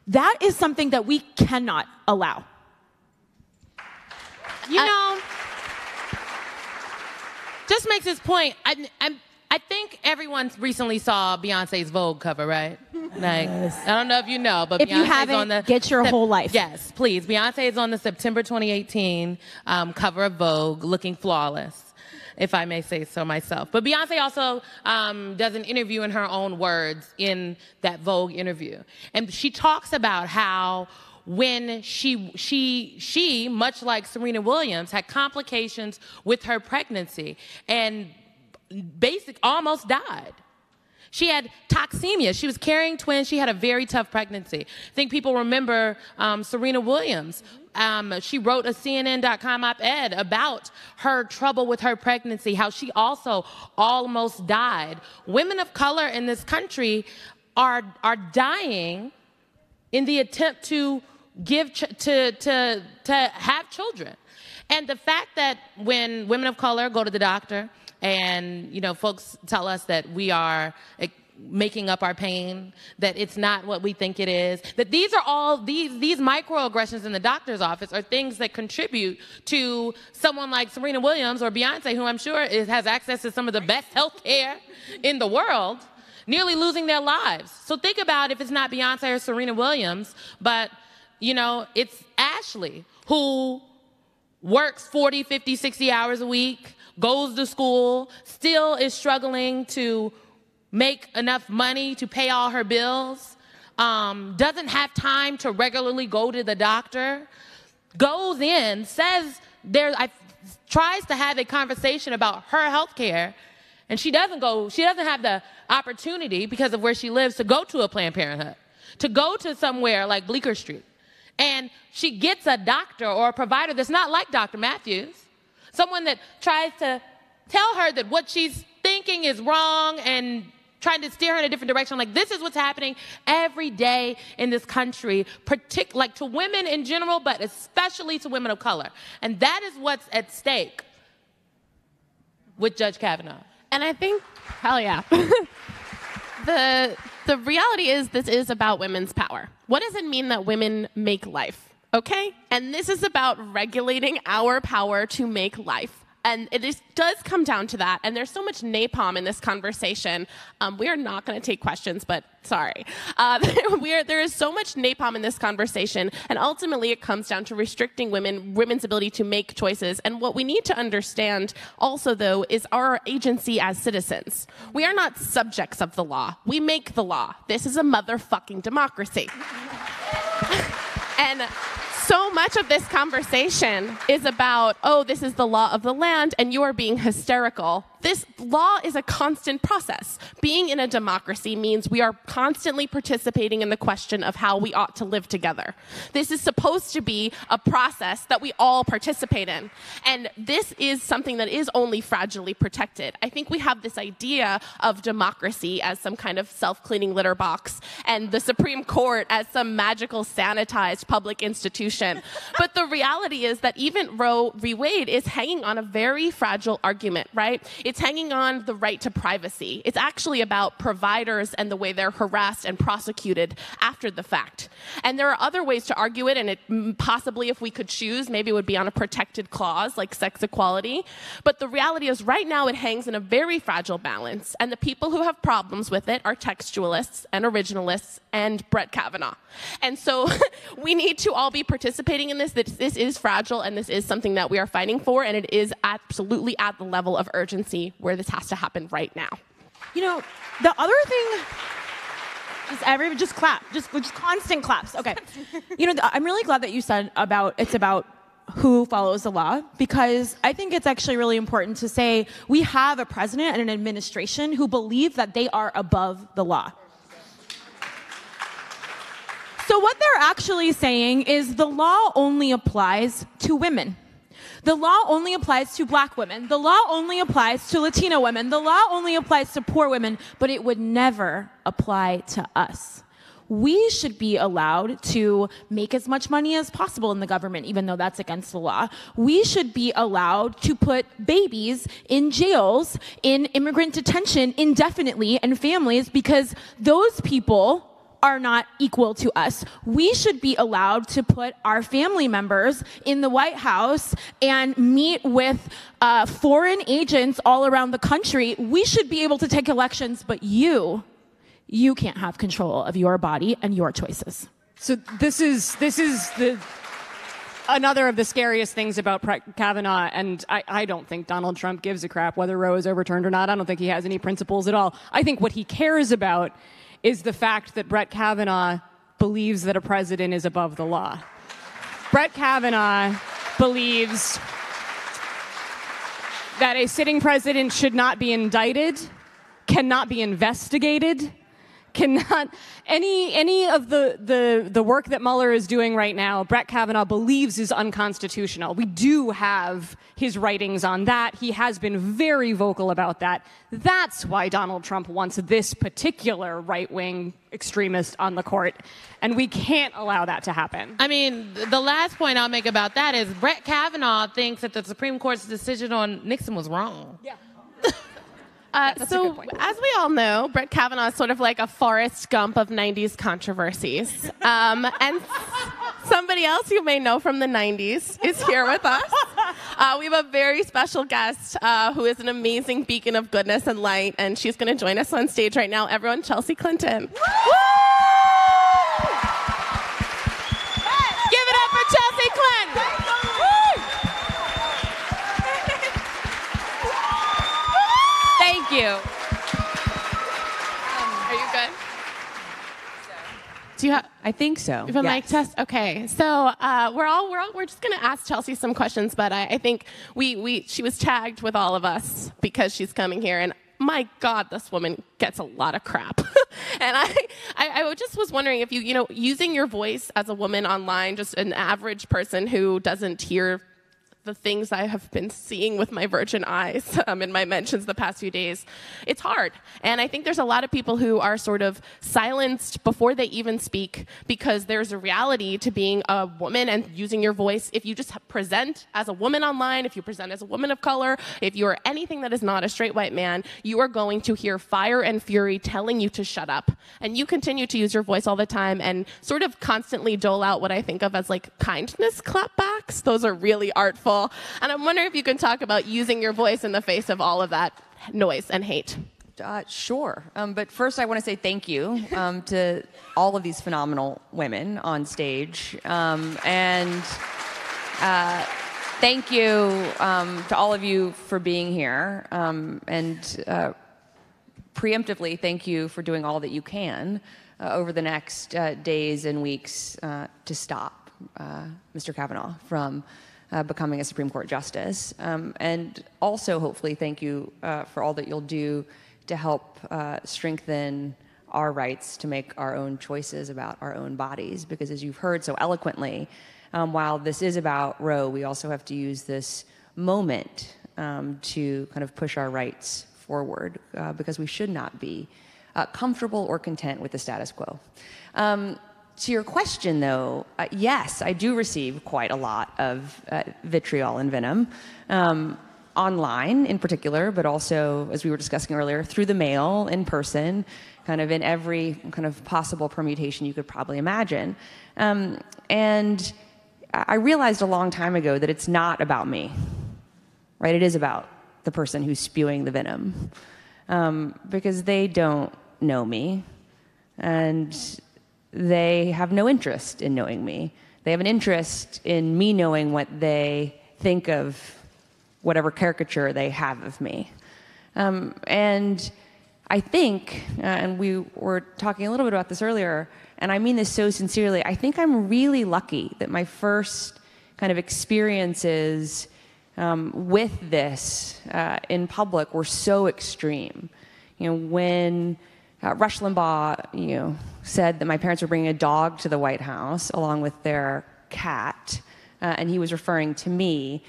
S2: That is something that we cannot allow.
S4: You know, just makes his point. I think everyone recently saw Beyonce's Vogue cover, right? Like, yes. I don't know if you know, but
S2: if
S4: Beyonce's
S2: you haven't,
S4: on the
S2: get your whole life.
S4: Yes, please. Beyonce is on the September 2018 cover of Vogue, looking flawless, if I may say so myself. But Beyonce also does an interview in her own words in that Vogue interview, and she talks about how when she, much like Serena Williams, had complications with her pregnancy and almost died. She had toxemia. She was carrying twins. She had a very tough pregnancy. I think people remember Serena Williams. She wrote a CNN.com op-ed about her trouble with her pregnancy, how she also almost died. Women of color in this country are dying in the attempt to to have children. And the fact that when women of color go to the doctor and, you know, folks tell us that we are making up our pain, that it's not what we think it is, that these are all, these microaggressions in the doctor's office are things that contribute to someone like Serena Williams or Beyonce, who I'm sure has access to some of the best health care in the world, nearly losing their lives. So think about if it's not Beyonce or Serena Williams, but, you know, it's Ashley, who works 40, 50, 60 hours a week, goes to school, still is struggling to make enough money to pay all her bills, doesn't have time to regularly go to the doctor, goes in, tries to have a conversation about her health care, and she doesn't have the opportunity because of where she lives to go to a Planned Parenthood, to go to somewhere like Bleecker Street. And she gets a doctor or a provider that's not like Dr. Matthews, someone that tries to tell her that what she's thinking is wrong and trying to steer her in a different direction. Like, this is what's happening every day in this country, like to women in general, but especially to women of color. And that is what's at stake with Judge Kavanaugh.
S1: And I think, hell yeah. The reality is this is about women's power. What does it mean that women make life? Okay? And this is about regulating our power to make life. And does come down to that. And there's so much napalm in this conversation. We are not going to take questions, but sorry. There is so much napalm in this conversation. And ultimately, it comes down to restricting women's ability to make choices. And what we need to understand also, though, is our agency as citizens. We are not subjects of the law. We make the law. This is a motherfucking democracy. And so much of this conversation is about, oh, this is the law of the land, and you are being hysterical. This law is a constant process. Being in a democracy means we are constantly participating in the question of how we ought to live together. This is supposed to be a process that we all participate in. And this is something that is only fragilely protected. I think we have this idea of democracy as some kind of self-cleaning litter box and the Supreme Court as some magical sanitized public institution. But the reality is that even Roe v. Wade is hanging on a very fragile argument, right? It's hanging on the right to privacy. It's actually about providers and the way they're harassed and prosecuted after the fact. And there are other ways to argue it, and it possibly, if we could choose, maybe it would be on a protected clause like sex equality. But the reality is right now it hangs in a very fragile balance, and the people who have problems with it are textualists and originalists and Brett Kavanaugh. And so we need to all be participating in this. This is fragile, and this is something that we are fighting for, and it is absolutely at the level of urgency where this has to happen right now.
S2: You know, the other thing, just clap, just constant claps. Okay. You know, I'm really glad that you said it's about who follows the law, because I think it's actually really important to say we have a president and an administration who believe that they are above the law. So what they're actually saying is the law only applies to women. The law only applies to black women. The law only applies to Latino women. The law only applies to poor women, but it would never apply to us. We should be allowed to make as much money as possible in the government, even though that's against the law. We should be allowed to put babies in jails, in immigrant detention indefinitely, and families, because those people are not equal to us. We should be allowed to put our family members in the White House and meet with foreign agents all around the country. We should be able to take elections, but you can't have control of your body and your choices.
S3: So this is another of the scariest things about Kavanaugh, and I don't think Donald Trump gives a crap whether Roe is overturned or not. I don't think he has any principles at all. I think what he cares about is the fact that Brett Kavanaugh believes that a president is above the law. Brett Kavanaugh believes that a sitting president should not be indicted, cannot be investigated, cannot any of the work that Mueller is doing right now, Brett Kavanaugh believes is unconstitutional. We do have his writings on that. He has been very vocal about that. That's why Donald Trump wants this particular right-wing extremist on the court, and we can't allow that to happen.
S4: I mean, the last point I'll make about that is Brett Kavanaugh thinks that the Supreme Court's decision on Nixon was wrong.
S3: Yeah.
S1: So, as we all know, Brett Kavanaugh is sort of like a Forrest Gump of 90s controversies. And somebody else you may know from the 90s is here with us. We have a very special guest who is an amazing beacon of goodness and light, and she's going to join us on stage right now. Everyone, Chelsea Clinton. Woo!
S2: Give it up for Chelsea Clinton.
S1: Thank you. Are you good? Do you have?
S14: I think so.
S1: You have a mic test? Okay. So we're just gonna ask Chelsea some questions, but I think she was tagged with all of us because she's coming here, and my God, this woman gets a lot of crap. And I just was wondering if you using your voice as a woman online, just an average person who doesn't hear the things I have been seeing with my virgin eyes in my mentions the past few days, it's hard. And I think there's a lot of people who are sort of silenced before they even speak because there's a reality to being a woman and using your voice. If you just present as a woman online, if you present as a woman of color, if you are anything that is not a straight white man, you are going to hear fire and fury telling you to shut up. And you continue to use your voice all the time and sort of constantly dole out what I think of as like kindness clapbacks. Those are really artful. incredible. And I'm wondering if you can talk about using your voice in the face of all of that noise and hate.
S14: Sure. But first, I want to say thank you to all of these phenomenal women on stage. And thank you to all of you for being here. And preemptively, thank you for doing all that you can over the next days and weeks to stop Mr. Kavanaugh from becoming a Supreme Court justice. And also, hopefully, thank you for all that you'll do to help strengthen our rights to make our own choices about our own bodies. Because as you've heard so eloquently, while this is about Roe, we also have to use this moment to kind of push our rights forward because we should not be comfortable or content with the status quo. To your question, though, yes, I do receive quite a lot of vitriol and venom. Online in particular, but also, as we were discussing earlier, through the mail, in person, kind of in every kind of possible permutation you could probably imagine. And I realized a long time ago that it's not about me, right? It is about the person who's spewing the venom, because they don't know me, and they have no interest in knowing me. They have an interest in me knowing what they think of whatever caricature they have of me. And I think, and we were talking a little bit about this earlier, and I mean this so sincerely, I think I'm really lucky that my first kind of experiences with this in public were so extreme. When Rush Limbaugh, said that my parents were bringing a dog to the White House along with their cat, and he was referring to me,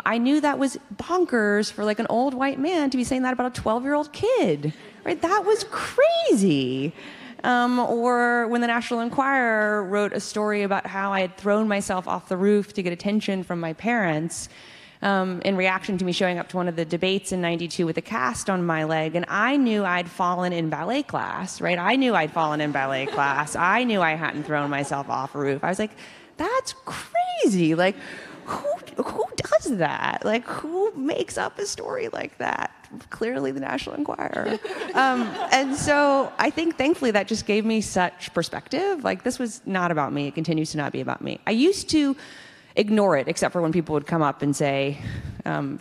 S14: I knew that was bonkers for like an old white man to be saying that about a 12-year-old kid, right? That was crazy. Or when the National Enquirer wrote a story about how I had thrown myself off the roof to get attention from my parents in reaction to me showing up to one of the debates in '92 with a cast on my leg, and I knew I'd fallen in ballet class, right? I knew I'd fallen in ballet class. I knew I hadn't thrown myself off a roof. I was like, that's crazy. Like, who does that? Like, who makes up a story like that? Clearly the National Enquirer. And so I think thankfully that just gave me such perspective. Like, this was not about me. It continues to not be about me. I used to ignore it, except for when people would come up and say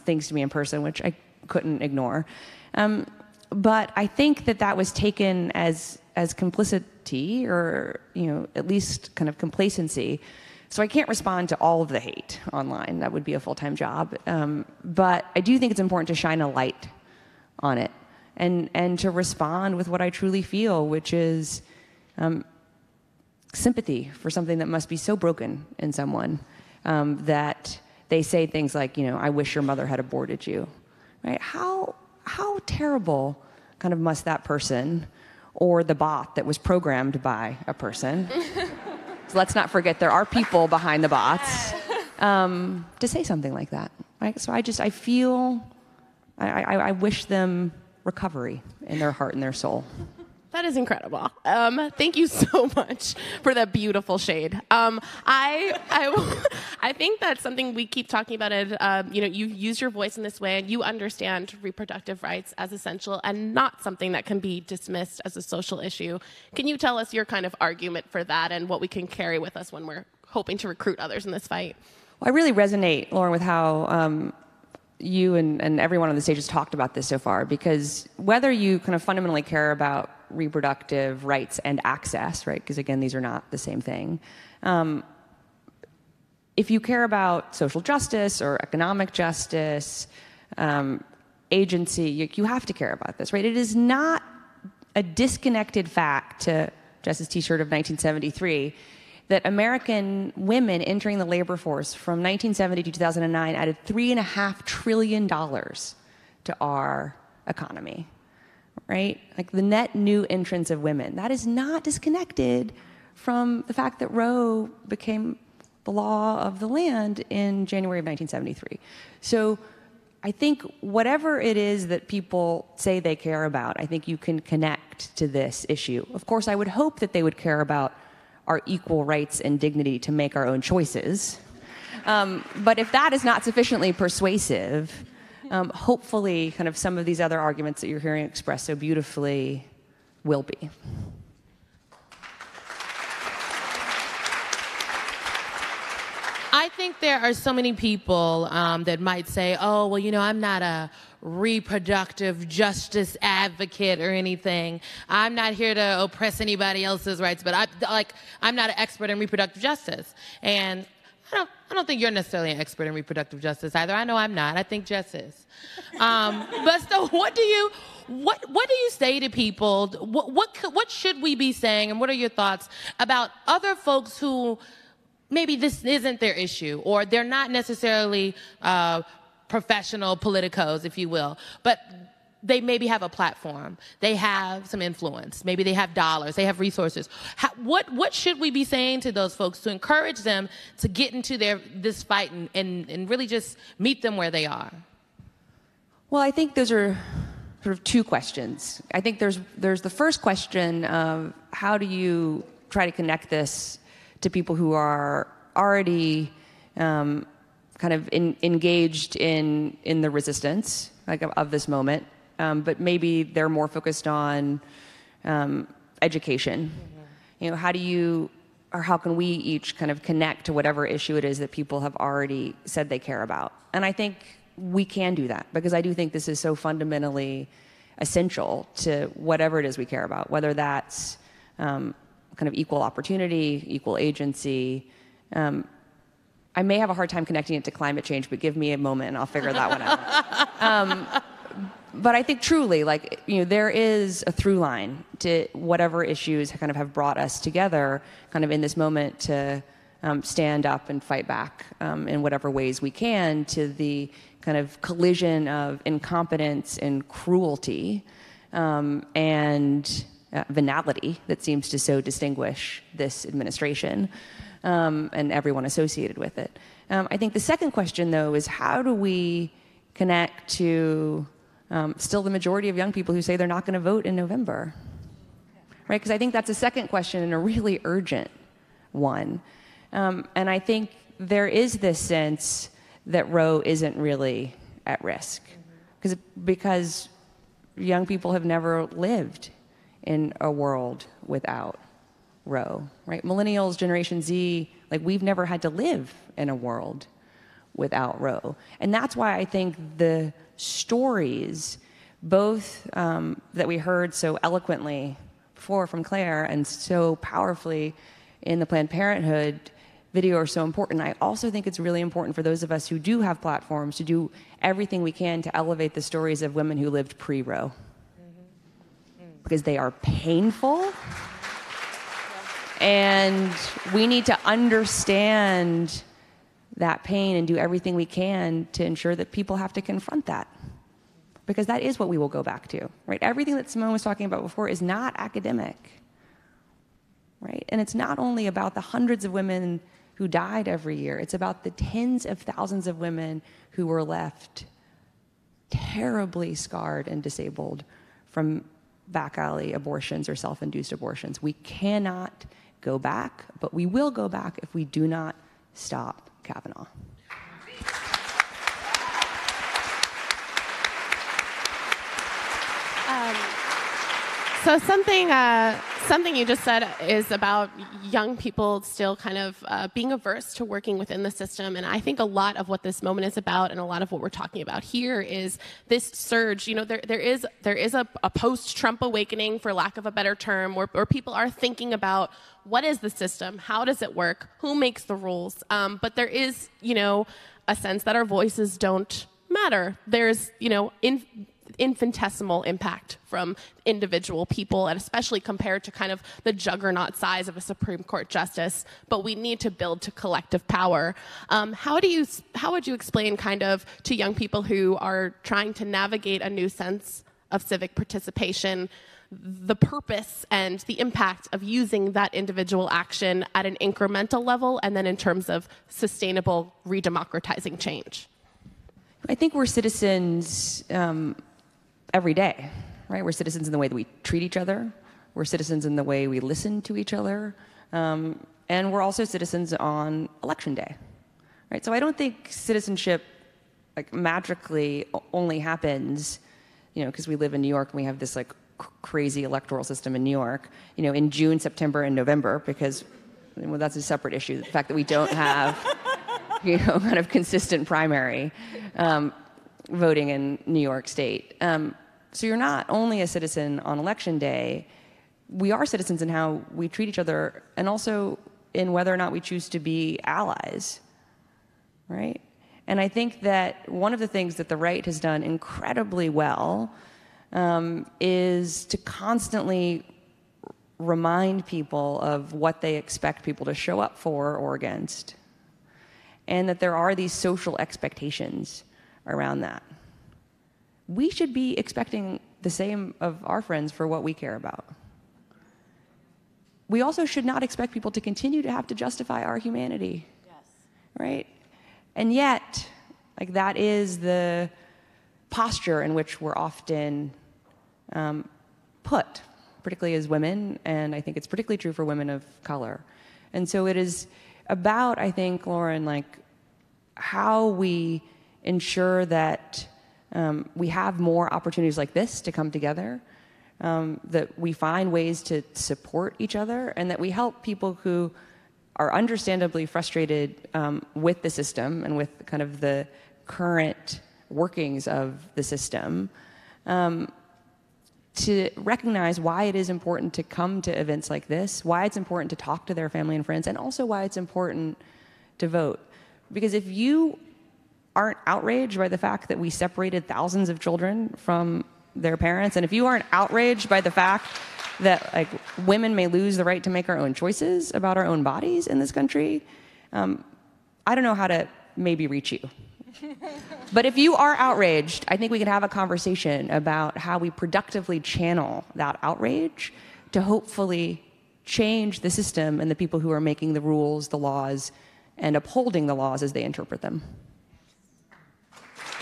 S14: things to me in person, which I couldn't ignore. But I think that was taken as complicity, or at least kind of complacency. So I can't respond to all of the hate online. That would be a full-time job. But I do think it's important to shine a light on it and to respond with what I truly feel, which is sympathy for something that must be so broken in someone that they say things like, I wish your mother had aborted you. Right? How terrible kind of must that person, or the bot that was programmed by a person, so let's not forget there are people behind the bots, to say something like that. Right? So I feel, I wish them recovery in their heart and their soul.
S1: That is incredible. Thank you so much for that beautiful shade. I think that's something we keep talking about. You use your voice in this way, and you understand reproductive rights as essential and not something that can be dismissed as a social issue. Can you tell us your kind of argument for that and what we can carry with us when we're hoping to recruit others in this fight?
S14: Well, I really resonate, Lauren, with how you and everyone on the stage has talked about this so far, because whether you kind of fundamentally care about reproductive rights and access, right, because again, these are not the same thing. If you care about social justice or economic justice, agency, you have to care about this, right? It is not a disconnected fact to Justice T-shirt of 1973 that American women entering the labor force from 1970 to 2009 added $3.5 trillion to our economy, right? Like the net new entrance of women. That is not disconnected from the fact that Roe became the law of the land in January of 1973. So I think whatever it is that people say they care about, I think you can connect to this issue. Of course, I would hope that they would care about our equal rights and dignity to make our own choices. But if that is not sufficiently persuasive, hopefully kind of some of these other arguments that you're hearing expressed so beautifully will be.
S4: I think there are so many people that might say, oh, well, you know, I'm not a reproductive justice advocate or anything. I'm not here to oppress anybody else's rights, but I'm not an expert in reproductive justice. And I don't think you're necessarily an expert in reproductive justice either. I know I'm not. I think Jess is. But so what do you say to people? What should we be saying, and what are your thoughts about other folks who maybe this isn't their issue, or they're not necessarily professional politicos, if you will, but they maybe have a platform, they have some influence, maybe they have dollars, they have resources. What should we be saying to those folks to encourage them to get into this fight and really just meet them where they are?
S14: Well, I think those are sort of two questions. I think there's the first question of how do you try to connect this to people who are already kind of engaged in the resistance of this moment, but maybe they're more focused on education. You know, how can we each kind of connect to whatever issue it is that people have already said they care about? And I think we can do that, because I do think this is so fundamentally essential to whatever it is we care about, whether that's kind of equal opportunity, equal agency. I may have a hard time connecting it to climate change, but give me a moment and I'll figure that one out. But I think truly, like, you know, there is a through line to whatever issues kind of have brought us together kind of in this moment to stand up and fight back in whatever ways we can to the kind of collision of incompetence and cruelty and venality that seems to so distinguish this administration and everyone associated with it. I think the second question, though, is how do we connect to still the majority of young people who say they're not going to vote in November? Right? Because I think that's a second question and a really urgent one. And I think there is this sense that Roe isn't really at risk because young people have never lived in a world without Roe, right? Millennials, Generation Z, like, we've never had to live in a world without Roe. And that's why I think the stories, both that we heard so eloquently before from Claire and so powerfully in the Planned Parenthood video, are so important. I also think it's really important for those of us who do have platforms to do everything we can to elevate the stories of women who lived pre-Roe. Because they are painful, and we need to understand that pain and do everything we can to ensure that people have to confront that, because that is what we will go back to, right? Everything that Simone was talking about before is not academic, right? And it's not only about the hundreds of women who died every year, it's about the tens of thousands of women who were left terribly scarred and disabled from back alley abortions or self-induced abortions. We cannot go back, but we will go back if we do not stop Kavanaugh.
S1: So something you just said is about young people still kind of being averse to working within the system, and I think a lot of what this moment is about, and a lot of what we're talking about here, is this surge. You know, there is a post-Trump awakening, for lack of a better term, where people are thinking about what is the system, how does it work, who makes the rules, but there is, you know, a sense that our voices don't matter. There's, you know, infinitesimal impact from individual people, and especially compared to kind of the juggernaut size of a Supreme Court justice. But we need to build to collective power. How would you explain kind of to young people who are trying to navigate a new sense of civic participation the purpose and the impact of using that individual action at an incremental level, and then in terms of sustainable redemocratizing change?
S14: I think we're citizens every day, right? We're citizens in the way that we treat each other. We're citizens in the way we listen to each other. And we're also citizens on Election Day, right? So I don't think citizenship like magically only happens, because we live in New York and we have this like crazy electoral system in New York, in June, September, and November, because that's a separate issue. The fact that we don't have, kind of consistent primary voting in New York State. So you're not only a citizen on election day, we are citizens in how we treat each other and also in whether or not we choose to be allies, right? And I think that one of the things that the right has done incredibly well is to constantly remind people of what they expect people to show up for or against, and that there are these social expectations around that. We should be expecting the same of our friends for what we care about. We also should not expect people to continue to have to justify our humanity. Yes. Right? And yet, like, that is the posture in which we're often put, particularly as women, and I think it's particularly true for women of color. And so it is about, I think, Lauren, like, how we ensure that we have more opportunities like this to come together, that we find ways to support each other, and that we help people who are understandably frustrated with the system and with kind of the current workings of the system, to recognize why it is important to come to events like this, why it's important to talk to their family and friends, and also why it's important to vote. Because if you aren't outraged by the fact that we separated thousands of children from their parents, and if you aren't outraged by the fact that like women may lose the right to make our own choices about our own bodies in this country, I don't know how to maybe reach you. But if you are outraged, I think we can have a conversation about how we productively channel that outrage to hopefully change the system and the people who are making the rules, the laws, and upholding the laws as they interpret them.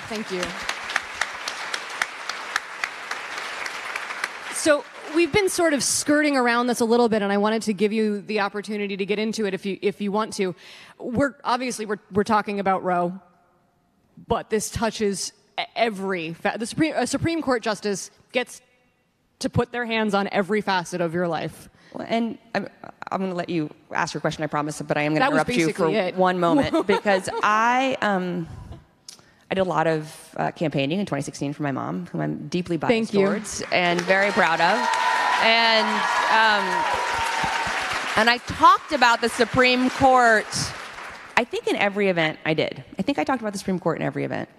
S3: Thank you. So we've been sort of skirting around this a little bit, and I wanted to give you the opportunity to get into it if you want to. We're talking about Roe, but this touches every a Supreme Court justice gets to put their hands on every facet of your life.
S14: Well, and I'm going to let you ask your question, I promise, but I am going to interrupt you for one moment because I did a lot of campaigning in 2016 for my mom, whom I'm deeply biased towards and very proud of. And I talked about the Supreme Court, I think in every event I did. I think I talked about the Supreme Court in every event.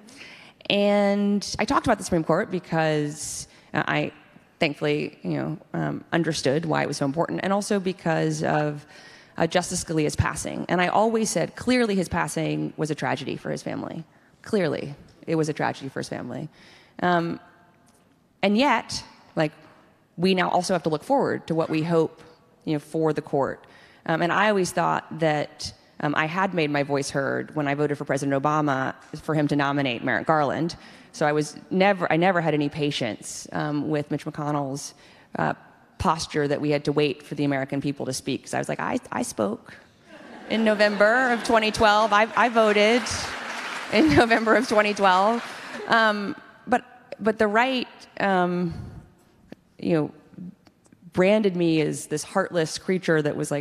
S14: And I talked about the Supreme Court because I thankfully, understood why it was so important, and also because of Justice Scalia's passing. And I always said, clearly his passing was a tragedy for his family. Clearly, it was a tragedy for his family. And yet, we now also have to look forward to what we hope, for the court. And I always thought that I had made my voice heard when I voted for President Obama for him to nominate Merrick Garland. So I never had any patience with Mitch McConnell's posture that we had to wait for the American people to speak. Because I was like, I spoke in November of 2012. I voted in November of 2012. But the right, branded me as this heartless creature that was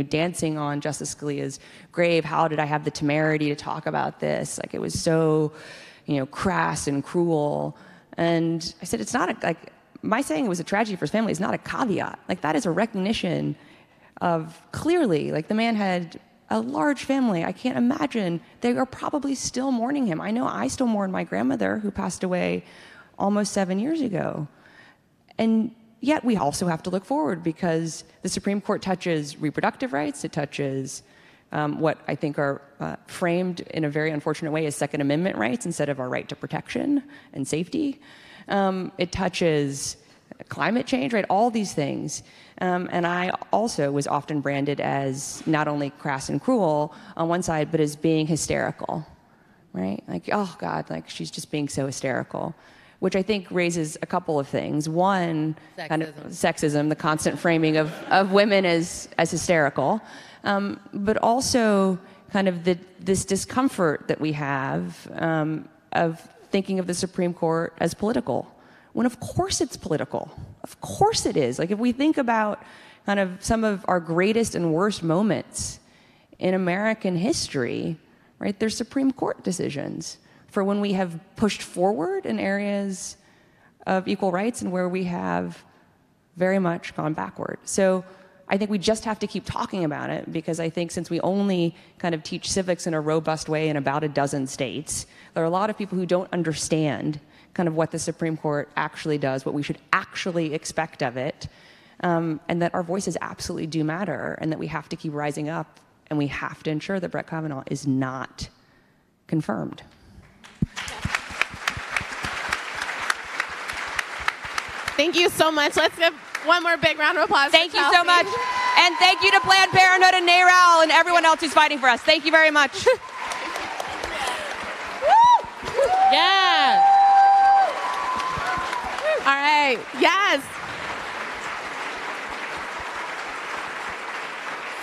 S14: dancing on Justice Scalia's grave. How did I have the temerity to talk about this? It was so, crass and cruel. And I said, it's not my saying it was a tragedy for his family is not a caveat. That is a recognition of clearly, the man had a large family. I can't imagine. They are probably still mourning him. I know I still mourn my grandmother who passed away almost 7 years ago. And yet we also have to look forward because the Supreme Court touches reproductive rights. It touches what I think are framed in a very unfortunate way as Second Amendment rights instead of our right to protection and safety. It touches climate change, right? All these things. And I also was often branded as not only crass and cruel on one side, but as being hysterical, right? Oh God, she's just being so hysterical, which I think raises a couple of things. One, kind of sexism, the constant framing of women as hysterical. But also kind of this discomfort that we have of thinking of the Supreme Court as political, when of course it's political. Of course it is. Like if we think about kind of some of our greatest and worst moments in American history, right, there's Supreme Court decisions for when we have pushed forward in areas of equal rights and where we have very much gone backward. So I think we just have to keep talking about it, because I think since we only kind of teach civics in a robust way in about a dozen states, there are a lot of people who don't understand kind of what the Supreme Court actually does, what we should actually expect of it, and that our voices absolutely do matter, and that we have to keep rising up, and we have to ensure that Brett Kavanaugh is not confirmed.
S1: Thank you so much. Let's give one more big round of applause.
S14: Thank you so much. And thank you to Planned Parenthood and NARAL and everyone else who's fighting for us. Thank you very much.
S4: Yes.
S1: All right. Yes.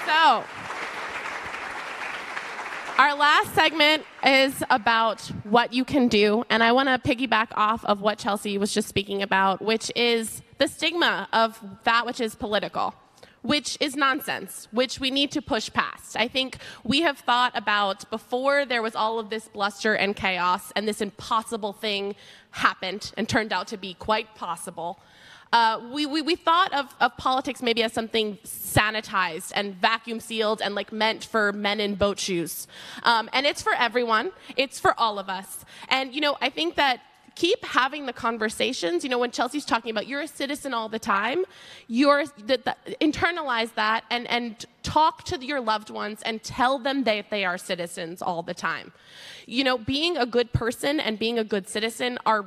S1: So, our last segment is about what you can do, and I want to piggyback off of what Chelsea was just speaking about, which is the stigma of that which is political, which is nonsense, which we need to push past. I think we have thought about, before there was all of this bluster and chaos and this impossible thing happened and turned out to be quite possible, we thought of politics maybe as something sanitized and vacuum sealed and like meant for men in boat shoes. And it's for everyone. It's for all of us. And, you know, I think that keep having the conversations. You know, when Chelsea's talking about you're a citizen all the time, internalize that and talk to your loved ones and tell them that they are citizens all the time. You know, being a good person and being a good citizen are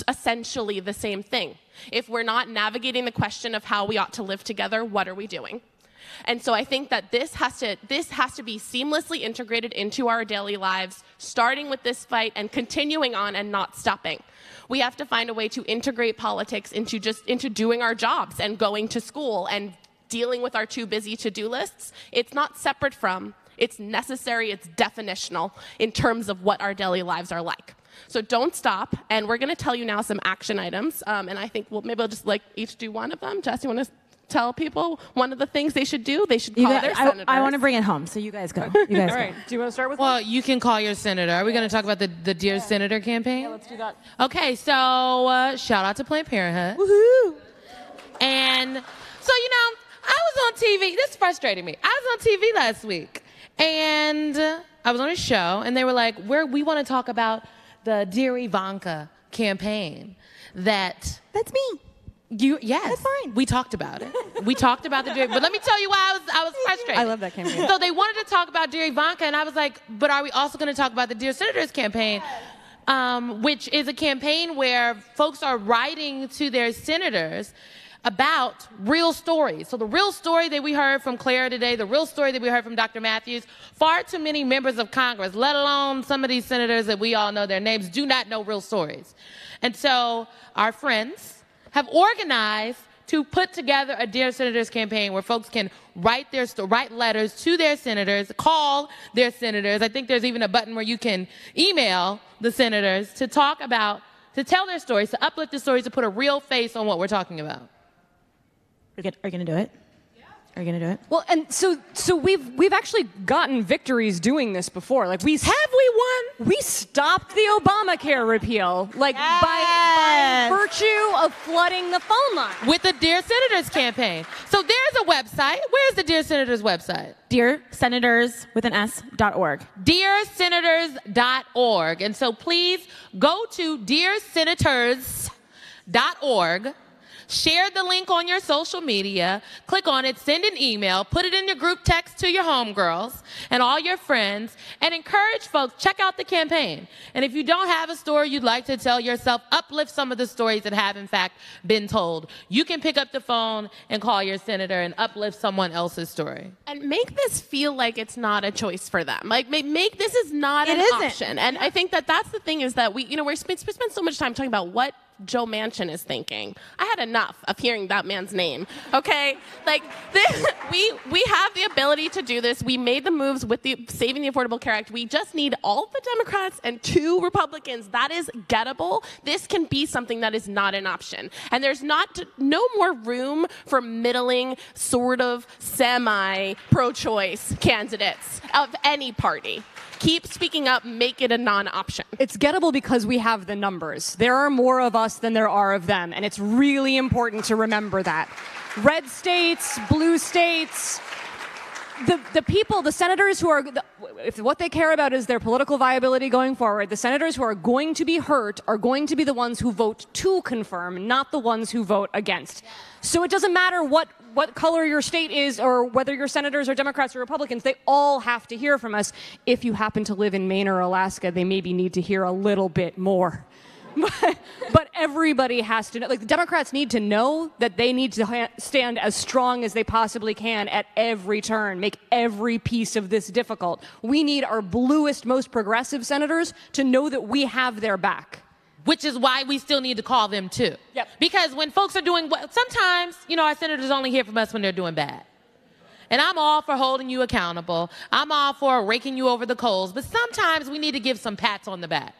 S1: essentially the same thing. If we're not navigating the question of how we ought to live together, what are we doing? And so I think that this has to be seamlessly integrated into our daily lives, starting with this fight and continuing on and not stopping. We have to find a way to integrate politics into doing our jobs and going to school and dealing with our too busy to-do lists. It's not separate from, it's necessary, it's definitional in terms of what our daily lives are like. So don't stop, and we're going to tell you now some action items, and I think maybe we'll just like each do one of them. Jess, you want to tell people one of the things they should do? They should call their senators.
S2: I want to bring it home, so you guys go. You guys
S3: All right. Do you want to start with?
S4: Well, you can call your senator. Are we going to talk about the Dear Senator campaign?
S3: Yeah, let's do that.
S4: Okay, so shout out to Planned Parenthood.
S2: Woohoo!
S4: And so, you know, I was on TV. This frustrated me. I was on TV last week, and I was on a show, and they were like, we want to talk about the Dear Ivanka campaign. That's
S2: me.
S4: Yes.
S2: That's fine.
S4: We talked about it. We talked about the Dear, but let me tell you why I was frustrated.
S2: I love that campaign.
S4: So they wanted to talk about Dear Ivanka, and I was like, but are we also going to talk about the Dear Senators campaign, which is a campaign where folks are writing to their senators about real stories. So the real story that we heard from Claire today, the real story that we heard from Dr. Matthews, far too many members of Congress, let alone some of these senators that we all know their names, do not know real stories. And so our friends have organized to put together a Dear Senators campaign where folks can write letters to their senators, call their senators. I think there's even a button where you can email the senators to tell their stories, to uplift the stories, to put a real face on what we're talking about.
S2: Are you going to do it? Are you going to do it?
S15: Well, and so we've actually gotten victories doing this before. Like we won? We stopped the Obamacare repeal, like by virtue of flooding the phone line
S4: with the Dear Senators campaign. So there's a website. Where's the Dear Senators website?
S2: DearSenators.org.
S4: DearSenators.org. And so please go to DearSenators.org. Share the link on your social media, click on it, send an email, put it in your group text to your homegirls and all your friends, and encourage folks, check out the campaign. And if you don't have a story you'd like to tell yourself, uplift some of the stories that have in fact been told. You can pick up the phone and call your senator and uplift someone else's story.
S1: And make this feel like it's not a choice for them. Like make this is not an option. And I think that that's the thing, is that we spend so much time talking about what Joe Manchin is thinking. I had enough of hearing that man's name, okay? Like, we have the ability to do this. We made the moves with the Saving the Affordable Care Act. We just need all the Democrats and 2 Republicans. That is gettable. This can be something that is not an option. And there's no more room for middling, sort of semi-pro-choice candidates of any party. Keep speaking up, make it a non-option.
S15: It's gettable because we have the numbers. There are more of us than there are of them, and it's really important to remember that. Red states, blue states, the people, the senators who are, if what they care about is their political viability going forward, the senators who are going to be hurt are going to be the ones who vote to confirm, not the ones who vote against. So it doesn't matter what color your state is or whether your senators are Democrats or Republicans, they all have to hear from us. If you happen to live in Maine or Alaska, they maybe need to hear a little bit more. But everybody has to know. Like, the Democrats need to know that they need to stand as strong as they possibly can at every turn, make every piece of this difficult. We need our bluest, most progressive senators to know that we have their back.
S4: Which is why we still need to call them too.
S15: Yep.
S4: Because when folks are doing well, sometimes, our senators only hear from us when they're doing bad. And I'm all for holding you accountable. I'm all for raking you over the coals. But sometimes we need to give some pats on the back.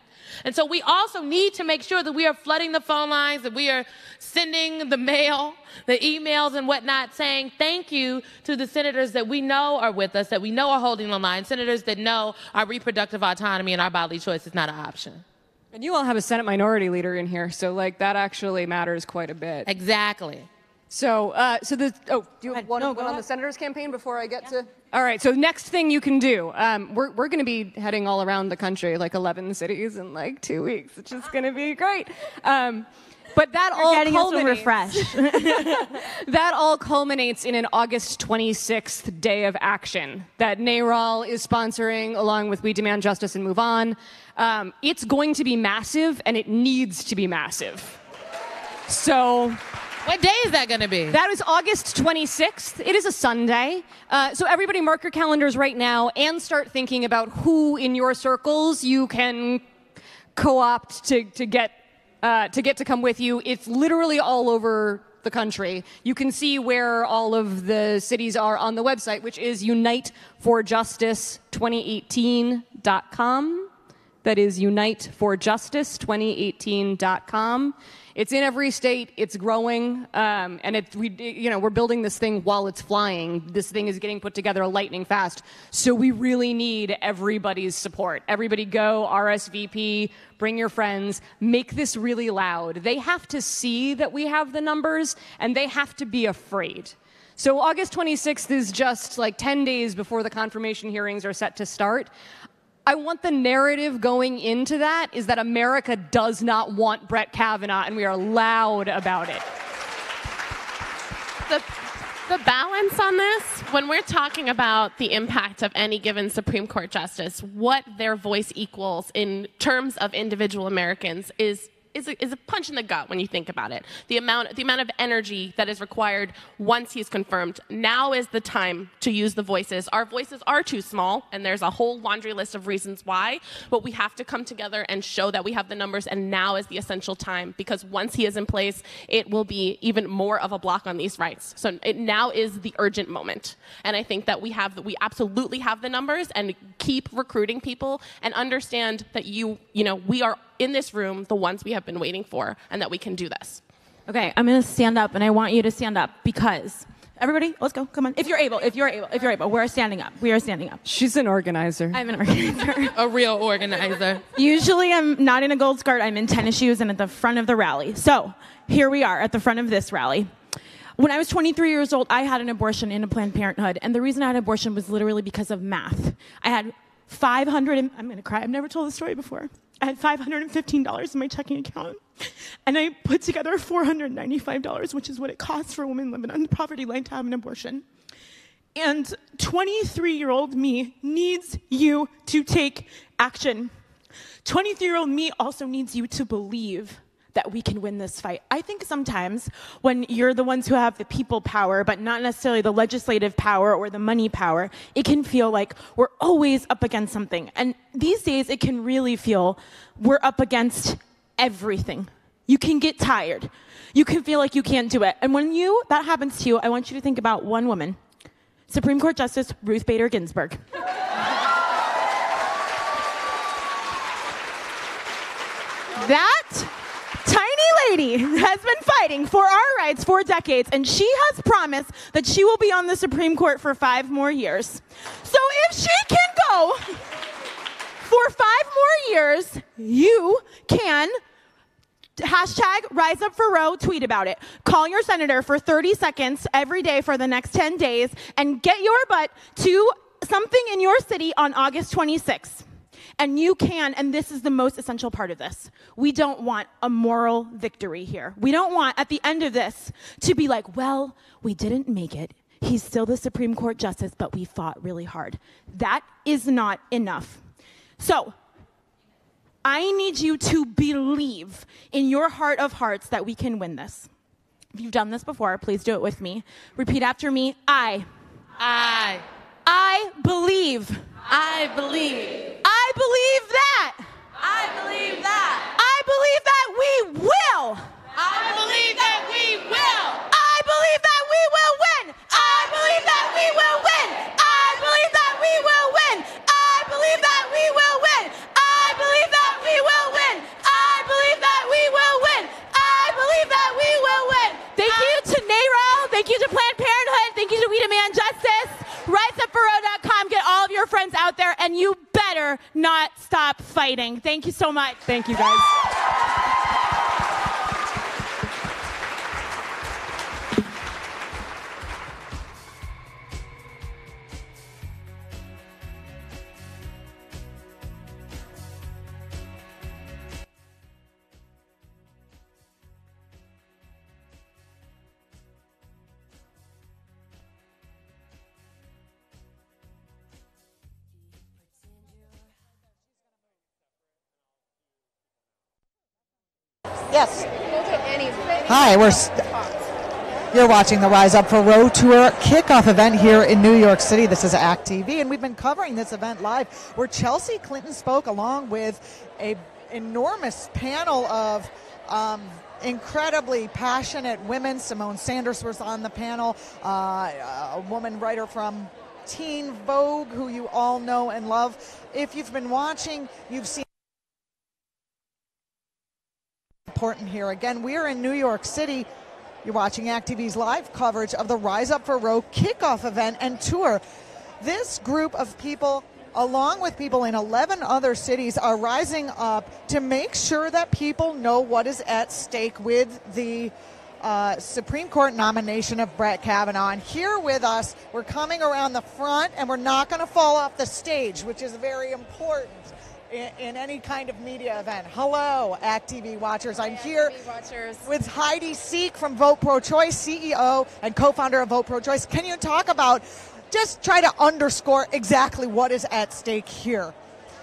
S4: And so we also need to make sure that we are flooding the phone lines, that we are sending the mail, the emails and whatnot, saying thank you to the senators that we know are with us, that we know are holding the line, senators that know our reproductive autonomy and our bodily choice is not an option.
S15: And you all have a Senate minority leader in here, so that actually matters quite a bit.
S4: Exactly.
S15: So, do you want to go on the Senators campaign before I get to? All right. So next thing you can do, we're going to be heading all around the country, 11 cities in 2 weeks, which is going to be great. But that all culminates. That all culminates in an August 26th day of action that NARAL is sponsoring, along with We Demand Justice and Move On. It's going to be massive, and it needs to be massive. So.
S4: What day is that going to be?
S15: That is August 26th. It is a Sunday. So everybody mark your calendars right now and start thinking about who in your circles you can co-opt to get to come with you. It's literally all over the country. You can see where all of the cities are on the website, which is uniteforjustice2018.com. That is uniteforjustice2018.com. It's in every state. It's growing, and we're building this thing while it's flying. This thing is getting put together lightning fast. So we really need everybody's support. Everybody go, RSVP, bring your friends, make this really loud. They have to see that we have the numbers, and they have to be afraid. So August 26th is just 10 days before the confirmation hearings are set to start. I want the narrative going into that is that America does not want Brett Kavanaugh, and we are loud about it.
S1: The balance on this, when we're talking about the impact of any given Supreme Court justice, what their voice equals in terms of individual Americans is a punch in the gut when you think about it. The amount of energy that is required once he's confirmed. Now is the time to use the voices. Our voices are too small, and there's a whole laundry list of reasons why, but we have to come together and show that we have the numbers, and now is the essential time, because once he is in place, it will be even more of a block on these rights. So now is the urgent moment. And I think that we absolutely have the numbers, and keep recruiting people and understand that we are in this room, the ones we have been waiting for, and that we can do this.
S2: Okay, I'm going to stand up, and I want you to stand up because everybody, let's go. Come on. If you're able, we're standing up. We are standing up.
S15: She's an organizer.
S2: I'm an organizer.
S4: A real organizer.
S2: Usually I'm not in a gold skirt. I'm in tennis shoes and at the front of the rally. So here we are at the front of this rally. When I was 23 years old, I had an abortion in a Planned Parenthood, and the reason I had an abortion was literally because of math. I had I'm going to cry. I've never told this story before. I had $515 in my checking account, and I put together $495, which is what it costs for a woman living on the poverty line to have an abortion. And 23-year-old me needs you to take action. 23-year-old me also needs you to believe that we can win this fight. I think sometimes when you're the ones who have the people power, but not necessarily the legislative power or the money power, it can feel like we're always up against something. And these days, it can really feel we're up against everything. You can get tired. You can feel like you can't do it. And when that happens to you, I want you to think about one woman, Supreme Court Justice Ruth Bader Ginsburg. That tiny lady has been fighting for our rights for decades, and she has promised that she will be on the Supreme Court for 5 more years. So if she can go for 5 more years, you can #RiseUpForRoe, tweet about it. Call your senator for 30 seconds every day for the next 10 days and get your butt to something in your city on August 26th. And you can, and this is the most essential part of this, we don't want a moral victory here. We don't want, at the end of this, to be like, well, we didn't make it. He's still the Supreme Court Justice, but we fought really hard. That is not enough. So, I need you to believe in your heart of hearts that we can win this. If you've done this before, please do it with me. Repeat after me. I believe.
S1: I believe.
S2: I believe that.
S1: I believe that.
S2: I believe that we will.
S1: I believe that we will.
S2: I believe that we will win. I believe that we will win. I believe that we will win. I believe that we will win. I believe that we will win. I believe that we will win. I believe that we will win. Thank you to NARAL. Thank you to Planned Parenthood. Thank you to We Demand Justice. RiseUpForRoe.com. Get all of your friends out there, and you better not stop fighting. Thank you so much.
S15: Thank you, guys.
S16: Yes. Hi, you're watching the Rise Up for Roe Tour kickoff event here in New York City. This is Act TV, and we've been covering this event live, where Chelsea Clinton spoke along with an enormous panel of incredibly passionate women. Simone Sanders was on the panel, a woman writer from Teen Vogue, who you all know and love. If you've been watching, you've seen important here. Again, we are in New York City. You're watching Act TV's live coverage of the Rise Up for Roe kickoff event and tour. This group of people, along with people in 11 other cities, are rising up to make sure that people know what is at stake with the Supreme Court nomination of Brett Kavanaugh. And here with us, we're coming around the front, and we're not going to fall off the stage, which is very important in any kind of media event. Hello, Act TV watchers. I'm here with Heidi Seek from Vote Pro Choice, CEO and co-founder of Vote Pro Choice. Can you talk about, just try to underscore exactly what is at stake here?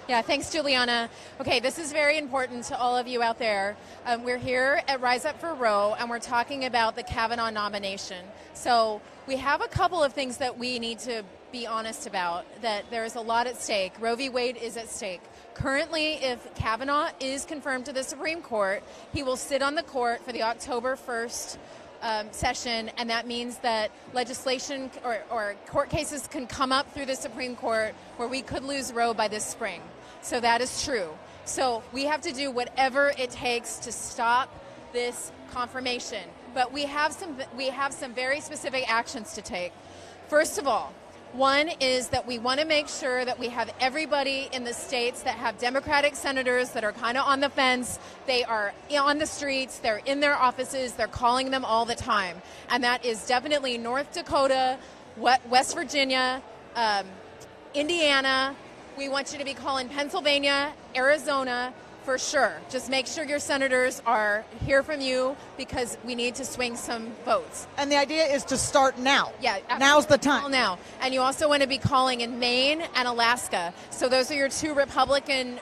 S17: Yeah, thanks, Juliana. Okay, this is very important to all of you out there. We're here at Rise Up for Roe, and we're talking about the Kavanaugh nomination. So we have a couple of things that we need to be honest about, that there's a lot at stake. Roe v. Wade is at stake. Currently, if Kavanaugh is confirmed to the Supreme Court, he will sit on the court for the October 1st session, and that means that legislation or court cases can come up through the Supreme Court where we could lose Roe by this spring. So that is true. So we have to do whatever it takes to stop this confirmation. But we have some very specific actions to take. First of all, one is that we want to make sure that we have everybody in the states that have Democratic senators that are kind of on the fence. They are on the streets, they're in their offices, they're calling them all the time. And that is definitely North Dakota, West Virginia, Indiana. We want you to be calling Pennsylvania, Arizona, for sure. Just make sure your senators hear from you, because we need to swing some votes.
S16: And the idea is to start now.
S17: Yeah.
S16: Now's the time.
S17: Now. And you also want to be calling in Maine and Alaska. So those are your 2 Republican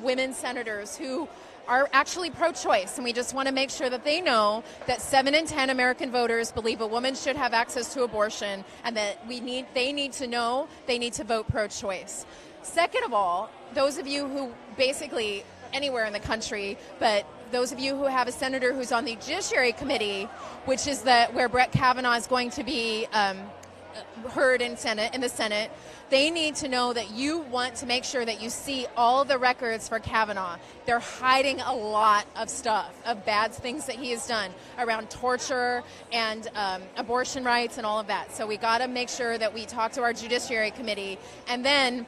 S17: women senators who are actually pro-choice. And we just want to make sure that they know that 7 in 10 American voters believe a woman should have access to abortion, and that they need to know they need to vote pro-choice. Second of all, those of you who basically anywhere in the country, but those of you who have a senator who's on the Judiciary Committee, which is where Brett Kavanaugh is going to be heard in the Senate, they need to know that you want to make sure that you see all the records for Kavanaugh. They're hiding a lot of stuff, of bad things that he has done around torture and abortion rights and all of that. So we got to make sure that we talk to our Judiciary Committee, and then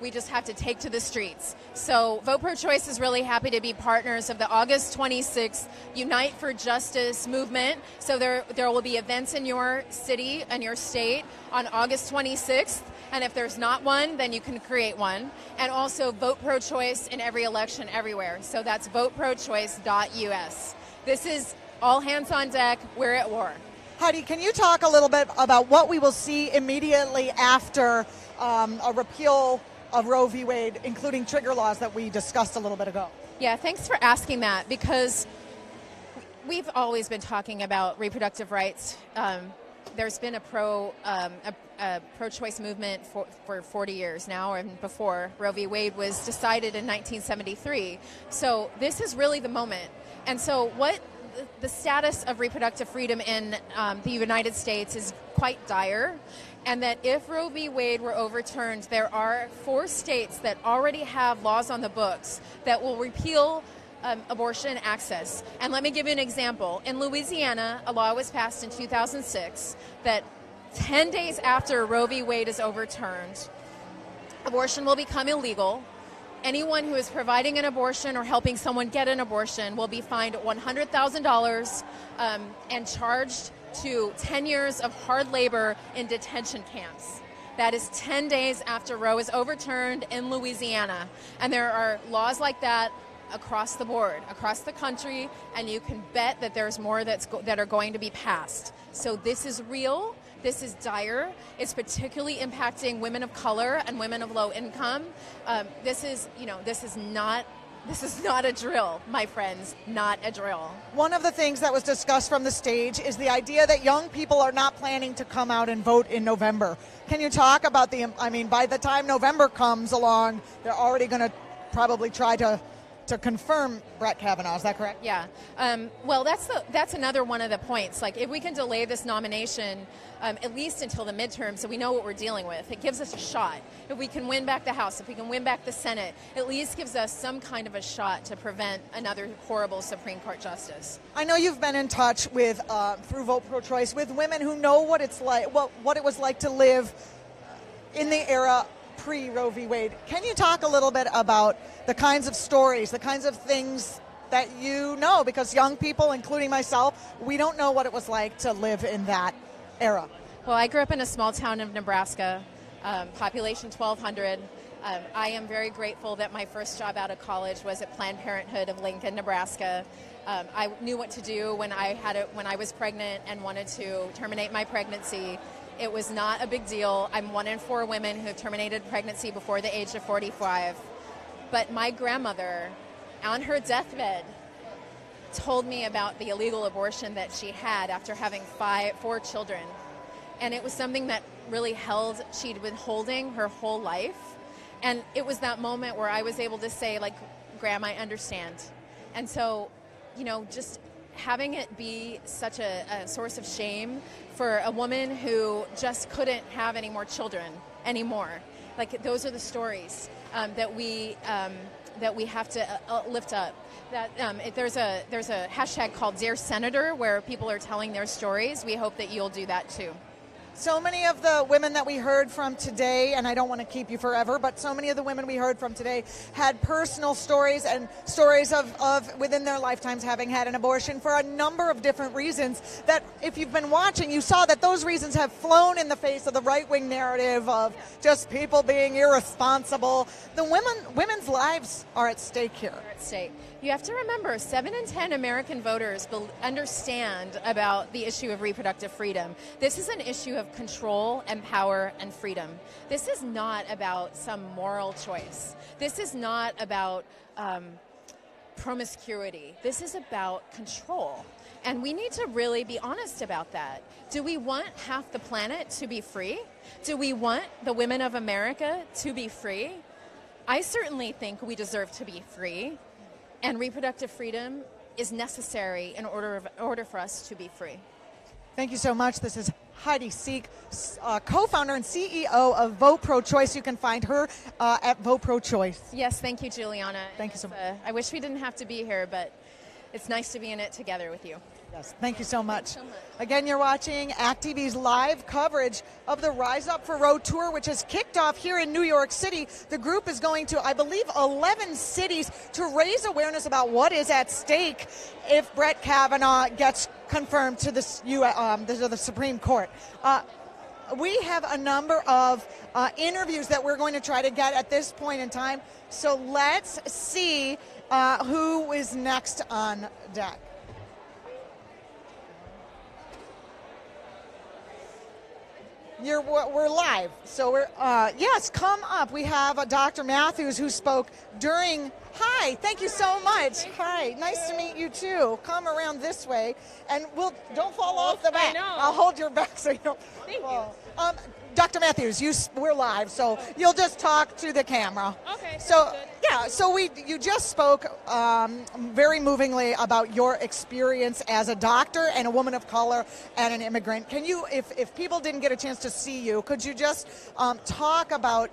S17: we just have to take to the streets. So Vote Pro Choice is really happy to be partners of the August 26th Unite for Justice movement. So there will be events in your city and your state on August 26th. And if there's not one, then you can create one. And also Vote Pro Choice in every election everywhere. So that's voteprochoice.us. This is all hands on deck. We're at war.
S16: Heidi, can you talk a little bit about what we will see immediately after a repeal of Roe v. Wade, including trigger laws that we discussed a little bit ago?
S17: Yeah, thanks for asking that, because we've always been talking about reproductive rights. There's been a pro-choice movement for 40 years now, and before Roe v. Wade was decided in 1973. So this is really the moment. And so what the status of reproductive freedom in the United States is quite dire, and that if Roe v. Wade were overturned, there are 4 states that already have laws on the books that will repeal abortion access. And let me give you an example. In Louisiana, a law was passed in 2006 that 10 days after Roe v. Wade is overturned, abortion will become illegal. Anyone who is providing an abortion or helping someone get an abortion will be fined $100,000 and charged to 10 years of hard labor in detention camps. That is 10 days after Roe is overturned in Louisiana. And there are laws like that across the board, across the country, and you can bet that there's more that are going to be passed. So this is real. This is dire. It's particularly impacting women of color and women of low income. This is not a drill, my friends, not a drill.
S16: One of the things that was discussed from the stage is the idea that young people are not planning to come out and vote in November. Can you talk about by the time November comes along, they're already going to probably try to confirm Brett Kavanaugh. Is that correct?
S17: Yeah. Well, that's another one of the points. Like, if we can delay this nomination at least until the midterm, so we know what we're dealing with, it gives us a shot. If we can win back the House, if we can win back the Senate, at least gives us some kind of a shot to prevent another horrible Supreme Court justice.
S16: I know you've been in touch with through Vote Pro Choice with women who know what it's like, what it was like to live in the era pre-Roe v. Wade. Can you talk a little bit about the kinds of stories, the kinds of things that you know? Because young people, including myself, we don't know what it was like to live in that era.
S17: Well, I grew up in a small town of Nebraska, population 1,200. I am very grateful that my first job out of college was at Planned Parenthood of Lincoln, Nebraska. I knew what to do when I was pregnant and wanted to terminate my pregnancy. It was not a big deal. I'm 1 in 4 women who have terminated pregnancy before the age of 45. But my grandmother, on her deathbed, told me about the illegal abortion that she had after having 4 children. And it was something that really she'd been holding her whole life. And it was that moment where I was able to say, like, Grandma, I understand. And so, just having it be such a source of shame for a woman who just couldn't have any more children anymore. Like, those are the stories that we have to lift up. That there's a hashtag called Dear Senator where people are telling their stories. We hope that you'll do that too.
S16: So many of the women that we heard from today, and I don't want to keep you forever, but so many of the women we heard from today had personal stories and stories of within their lifetimes having had an abortion for a number of different reasons that, if you've been watching, you saw that those reasons have flown in the face of the right-wing narrative of just people being irresponsible. The women's lives are at stake here.
S17: At stake. You have to remember, 7 in 10 American voters understand about the issue of reproductive freedom. This is an issue of control and power and freedom. This is not about some moral choice. This is not about promiscuity. This is about control. And we need to really be honest about that. Do we want half the planet to be free? Do we want the women of America to be free? I certainly think we deserve to be free. And reproductive freedom is necessary in order for us to be free.
S16: Thank you so much. This is Heidi Seek, co-founder and CEO of Vote Pro Choice. You can find her at Vote Pro Choice.
S17: Yes, thank you, Juliana.
S16: Thank you so much.
S17: I wish we didn't have to be here, but it's nice to be in it together with you.
S16: Yes, thank you so much.
S17: Thanks so much.
S16: Again, you're watching Act TV's live coverage of the Rise Up for Roe tour, which has kicked off here in New York City. The group is going to, I believe, 11 cities to raise awareness about what is at stake if Brett Kavanaugh gets confirmed to the Supreme Court. We have a number of interviews that we're going to try to get at this point in time. So let's see who is next on deck. We're live, so we're yes. Come up. We have Dr. Matthews who spoke during. Hi, thank you so much. Hi, nice to meet you too. Come around this way, and don't fall off the back. I'll hold your back so you don't. Thank you. Dr. Matthews, we're live, so you'll just talk to the camera. Okay. So yeah, so you just spoke very movingly about your experience as a doctor and a woman of color and an immigrant. Can you, if people didn't get a chance to see you, could you just talk about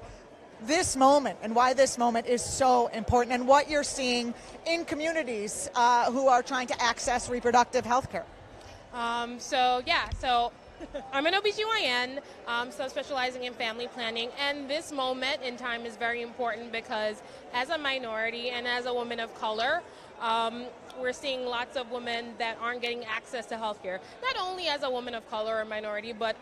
S16: this moment and why this moment is so important and what you're seeing in communities who are trying to access reproductive health care?
S12: So I'm an OBGYN, so specializing in family planning, and this moment in time is very important because as a minority and as a woman of color, we're seeing lots of women that aren't getting access to healthcare. Not only as a woman of color or minority, but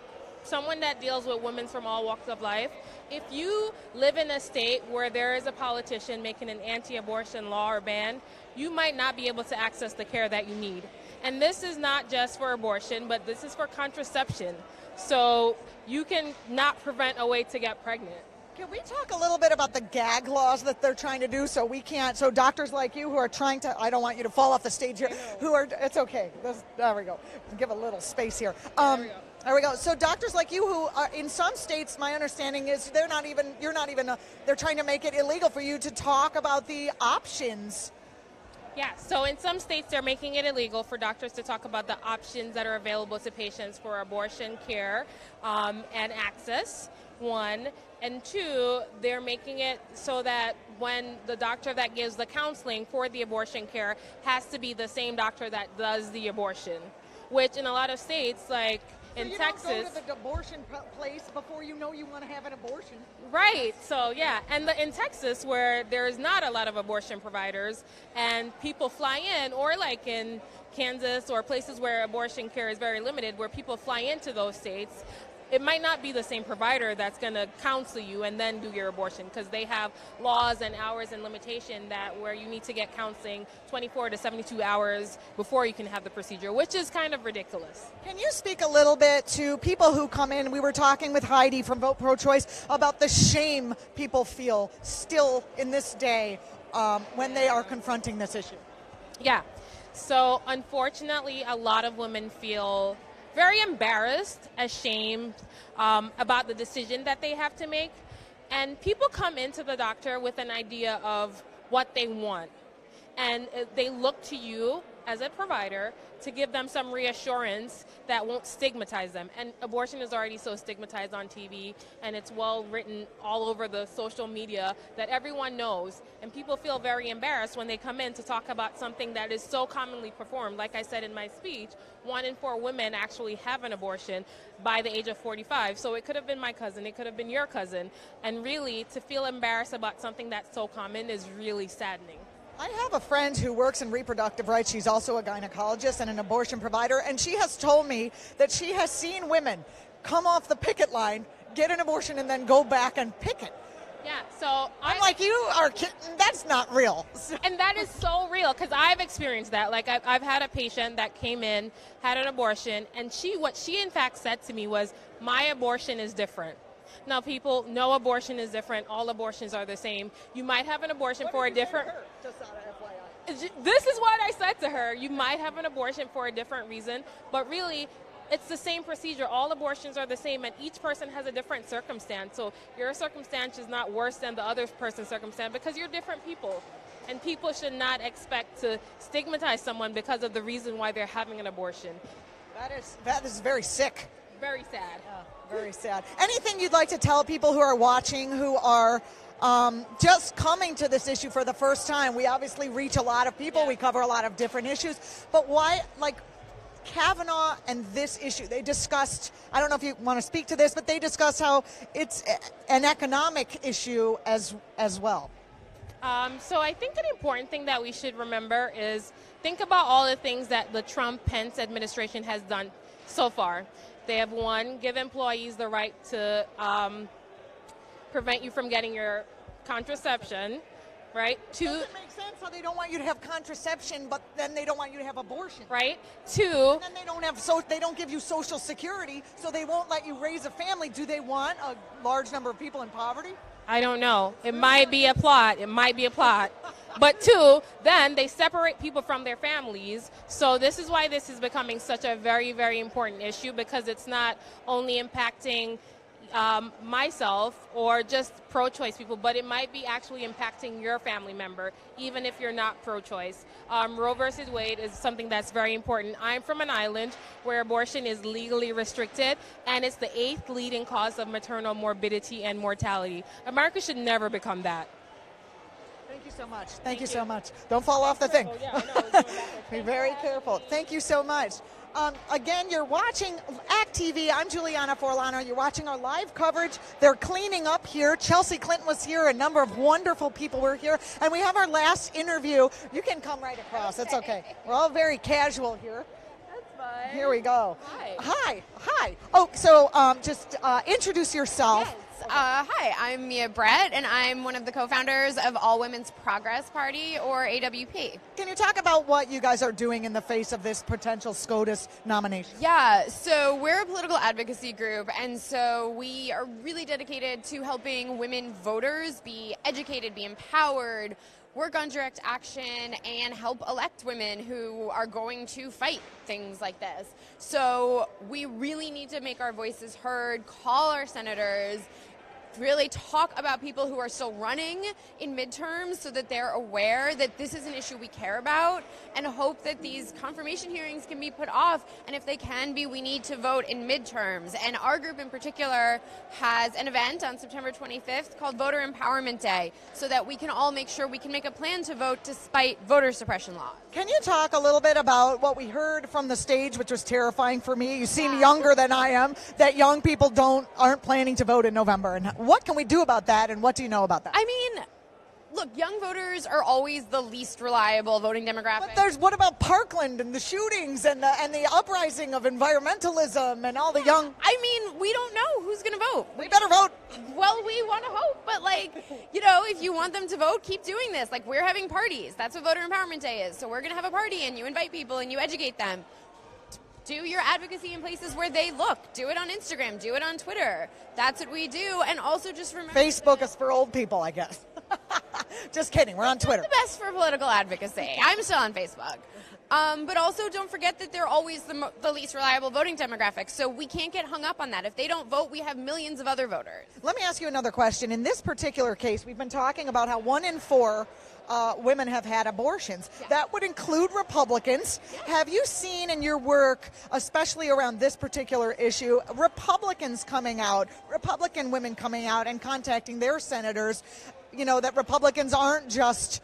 S12: someone that deals with women from all walks of life. If you live in a state where there is a politician making an anti-abortion law or ban, you might not be able to access the care that you need. And this is not just for abortion, but this is for contraception. So you can not prevent a way to get pregnant.
S16: Can we talk a little bit about the gag laws that they're trying to do so doctors like you who are trying to, I don't want you to fall off the stage here, it's okay. There we go. Give a little space here. There we go. So doctors like you who are in some states, my understanding is they're trying to make it illegal for you to talk about the options.
S12: Yeah, so in some states they're making it illegal for doctors to talk about the options that are available to patients for abortion care and access, one. And two, they're making it so that when the doctor that gives the counseling for the abortion care has to be the same doctor that does the abortion, which in a lot of states, like in Texas.
S16: You don't go to the abortion place before you know you want to have an abortion.
S12: Right. So, yeah. And in Texas, where there's not a lot of abortion providers and people fly in, or like in Kansas or places where abortion care is very limited, where people fly into those states, it might not be the same provider that's going to counsel you and then do your abortion, because they have laws and hours and limitation that where you need to get counseling 24 to 72 hours before you can have the procedure, which is kind of ridiculous.
S16: Can you speak a little bit to people who come in? We were talking with Heidi from Vote Pro Choice about the shame people feel still in this day when they are confronting this issue.
S12: Yeah. So unfortunately, a lot of women feel very embarrassed, ashamed about the decision that they have to make. And people come into the doctor with an idea of what they want. And they look to you as a provider to give them some reassurance that won't stigmatize them. And abortion is already so stigmatized on TV, and it's well written all over the social media that everyone knows. And people feel very embarrassed when they come in to talk about something that is so commonly performed. Like I said in my speech, 1 in 4 women actually have an abortion by the age of 45. So it could have been my cousin, it could have been your cousin. And really, to feel embarrassed about something that's so common is really saddening.
S16: I have a friend who works in reproductive rights. She's also a gynecologist and an abortion provider, and she has told me that she has seen women come off the picket line, get an abortion, and then go back and picket.
S12: Yeah, so
S16: I'm like, you are kidding. That's not real.
S12: And that is so real, because I've experienced that. Like, I've had a patient that came in, had an abortion, and what she in fact said to me was, my abortion is different. Now, people, no abortion is different. All abortions are the same. You might have an abortion for a different... This is what I said to her. You might have an abortion for a different reason, but really, it's the same procedure. All abortions are the same, and each person has a different circumstance. So your circumstance is not worse than the other person's circumstance because you're different people. and people should not expect to stigmatize someone because of the reason why they're having an abortion.
S16: That is very sick.
S12: Very sad.
S16: Very sad. Anything you'd like to tell people who are watching, who are just coming to this issue for the first time? We obviously reach a lot of people. We cover a lot of different issues. But why, like, Kavanaugh and this issue, they discussed, I don't know if you want to speak to this, but they discussed how it's an economic issue as well.
S12: So I think an important thing that we should remember is think about all the things that the Trump-Pence administration has done so far. They have, one, give employees the right to prevent you from getting your contraception, right? Two,
S16: doesn't make sense how they don't want you to have contraception, but then they don't want you to have abortion.
S12: Right. Two,
S16: and then they don't give you Social Security, so they won't let you raise a family. Do they want a large number of people in poverty?
S12: I don't know. It might be a plot. But two, then they separate people from their families. So this is why this is becoming such a very, very important issue, because it's not only impacting myself or just pro-choice people, but it might be actually impacting your family member, even if you're not pro-choice. Roe versus Wade is something that's very important. I'm from an island where abortion is legally restricted, and it's the 8th leading cause of maternal morbidity and mortality. America should never become that.
S16: Thank you so much. Thank you so much. Don't fall off the thing. Be very careful. Thank you so much. Again, you're watching Act TV. I'm Juliana Forlano. You're watching our live coverage. They're cleaning up here. Chelsea Clinton was here. A number of wonderful people were here. And we have our last interview. You can come right across. It's okay. We're all very casual here.
S18: That's fine.
S16: Here we go.
S18: Hi.
S16: Hi. Oh, so just introduce yourself.
S18: Yes. Hi, I'm Mia Brett, and I'm one of the co-founders of All Women's Progress Party, or AWP.
S16: Can you talk about what you guys are doing in the face of this potential SCOTUS nomination?
S18: Yeah, so we're a political advocacy group, and so we are really dedicated to helping women voters be educated, be empowered, work on direct action, and help elect women who are going to fight things like this. So we really need to make our voices heard, call our senators, really talk about people who are still running in midterms so that they're aware that this is an issue we care about, and hope that these confirmation hearings can be put off. And if they can be, we need to vote in midterms. And our group in particular has an event on September 25th called Voter Empowerment Day, so that we can all make sure we can make a plan to vote despite voter suppression laws.
S16: Can you talk a little bit about what we heard from the stage, which was terrifying for me? You seem younger than I am, that young people aren't planning to vote in November. And what can we do about that, and what do you know about that?
S18: I mean, look, young voters are always the least reliable voting demographic.
S16: But what about Parkland and the shootings and the uprising of environmentalism and all the young...
S18: I mean, we don't know who's going to vote.
S16: We better vote.
S18: Well, we want to hope, but if you want them to vote, keep doing this. Like, we're having parties. That's what Voter Empowerment Day is. So we're going to have a party, and you invite people and you educate them. Do your advocacy in places where they look. Do it on Instagram. Do it on Twitter. That's what we do. And also just remember...
S16: Facebook is for old people, I guess. Just kidding. We're on Twitter.
S18: It's the best for political advocacy. I'm still on Facebook. But also don't forget that they're always the least reliable voting demographic. So we can't get hung up on that. If they don't vote, we have millions of other voters.
S16: Let me ask you another question. In this particular case, we've been talking about how 1 in 4 women have had abortions. Yeah. That would include Republicans. Yeah. Have you seen in your work, especially around this particular issue, Republican women coming out and contacting their senators, that Republicans aren't just,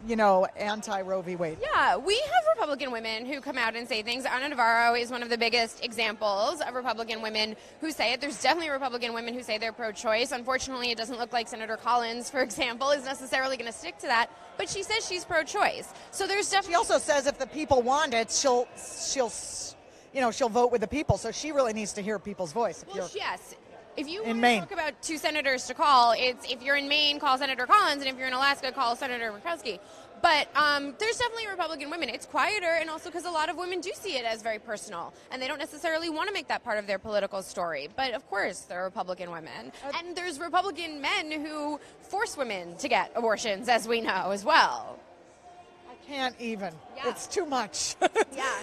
S16: anti-Roe v. Wade?
S18: Yeah, we have Republican women who come out and say things. Ana Navarro is one of the biggest examples of Republican women who say it. There's definitely Republican women who say they're pro-choice. Unfortunately, it doesn't look like Senator Collins, for example, is necessarily going to stick to that. But she says she's pro-choice. So there's definitely...
S16: She also says if the people want it, she'll vote with the people. So she really needs to hear people's voice.
S18: Yes. If you want to talk about 2 senators to call, it's if you're in Maine, call Senator Collins, and if you're in Alaska, call Senator Murkowski. But there's definitely Republican women. It's quieter, and also because a lot of women do see it as very personal, and they don't necessarily want to make that part of their political story. But, of course, there are Republican women. And there's Republican men who force women to get abortions, as we know, as well.
S16: I can't even. Yeah. It's too much.
S18: Yeah.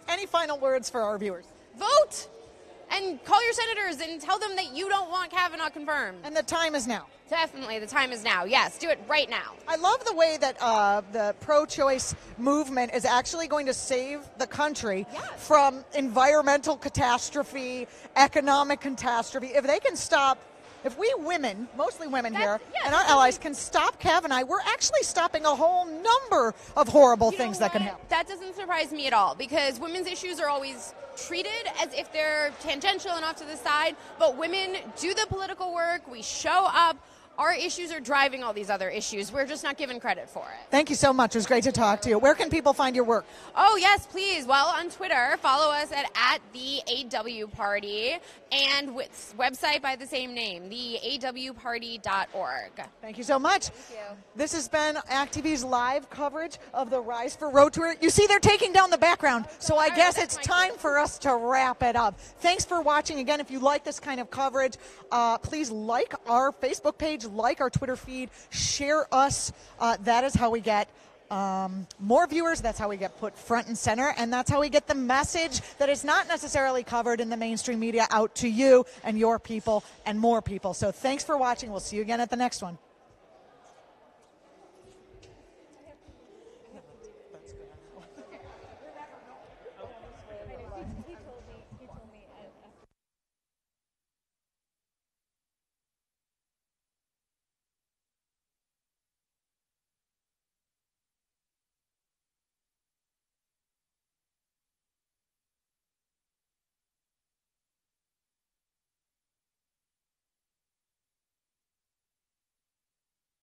S16: Any final words for our viewers?
S18: Vote! and call your senators and tell them that you don't want Kavanaugh confirmed.
S16: And the time is now.
S18: Definitely, the time is now. Yes, do it right now.
S16: I love the way that the pro-choice movement is actually going to save the country from environmental catastrophe, economic catastrophe. If they can stop, if we women, mostly women here, and our allies can stop Kavanaugh, we're actually stopping a whole number of horrible things that can happen.
S18: That doesn't surprise me at all, because women's issues are always treated as if they're tangential and off to the side, but women do the political work, we show up. Our issues are driving all these other issues. We're just not given credit for it.
S16: Thank you so much. It was great to talk to you. Where can people find your work?
S18: Oh, yes, please. Well, on Twitter, follow us at the AW Party, and website by the same name, theawparty.org.
S16: Thank you so much.
S18: Thank you.
S16: This has been Act TV's live coverage of the Rise for Roe Tour. You see they're taking down the background, so I guess it's time for us to wrap it up. Thanks for watching. Again, if you like this kind of coverage, please like our Facebook page, like our Twitter feed, share us. That is how we get more viewers. That's how we get put front and center, and that's how we get the message that is not necessarily covered in the mainstream media out to you and your people and more people. So thanks for watching. We'll see you again at the next one.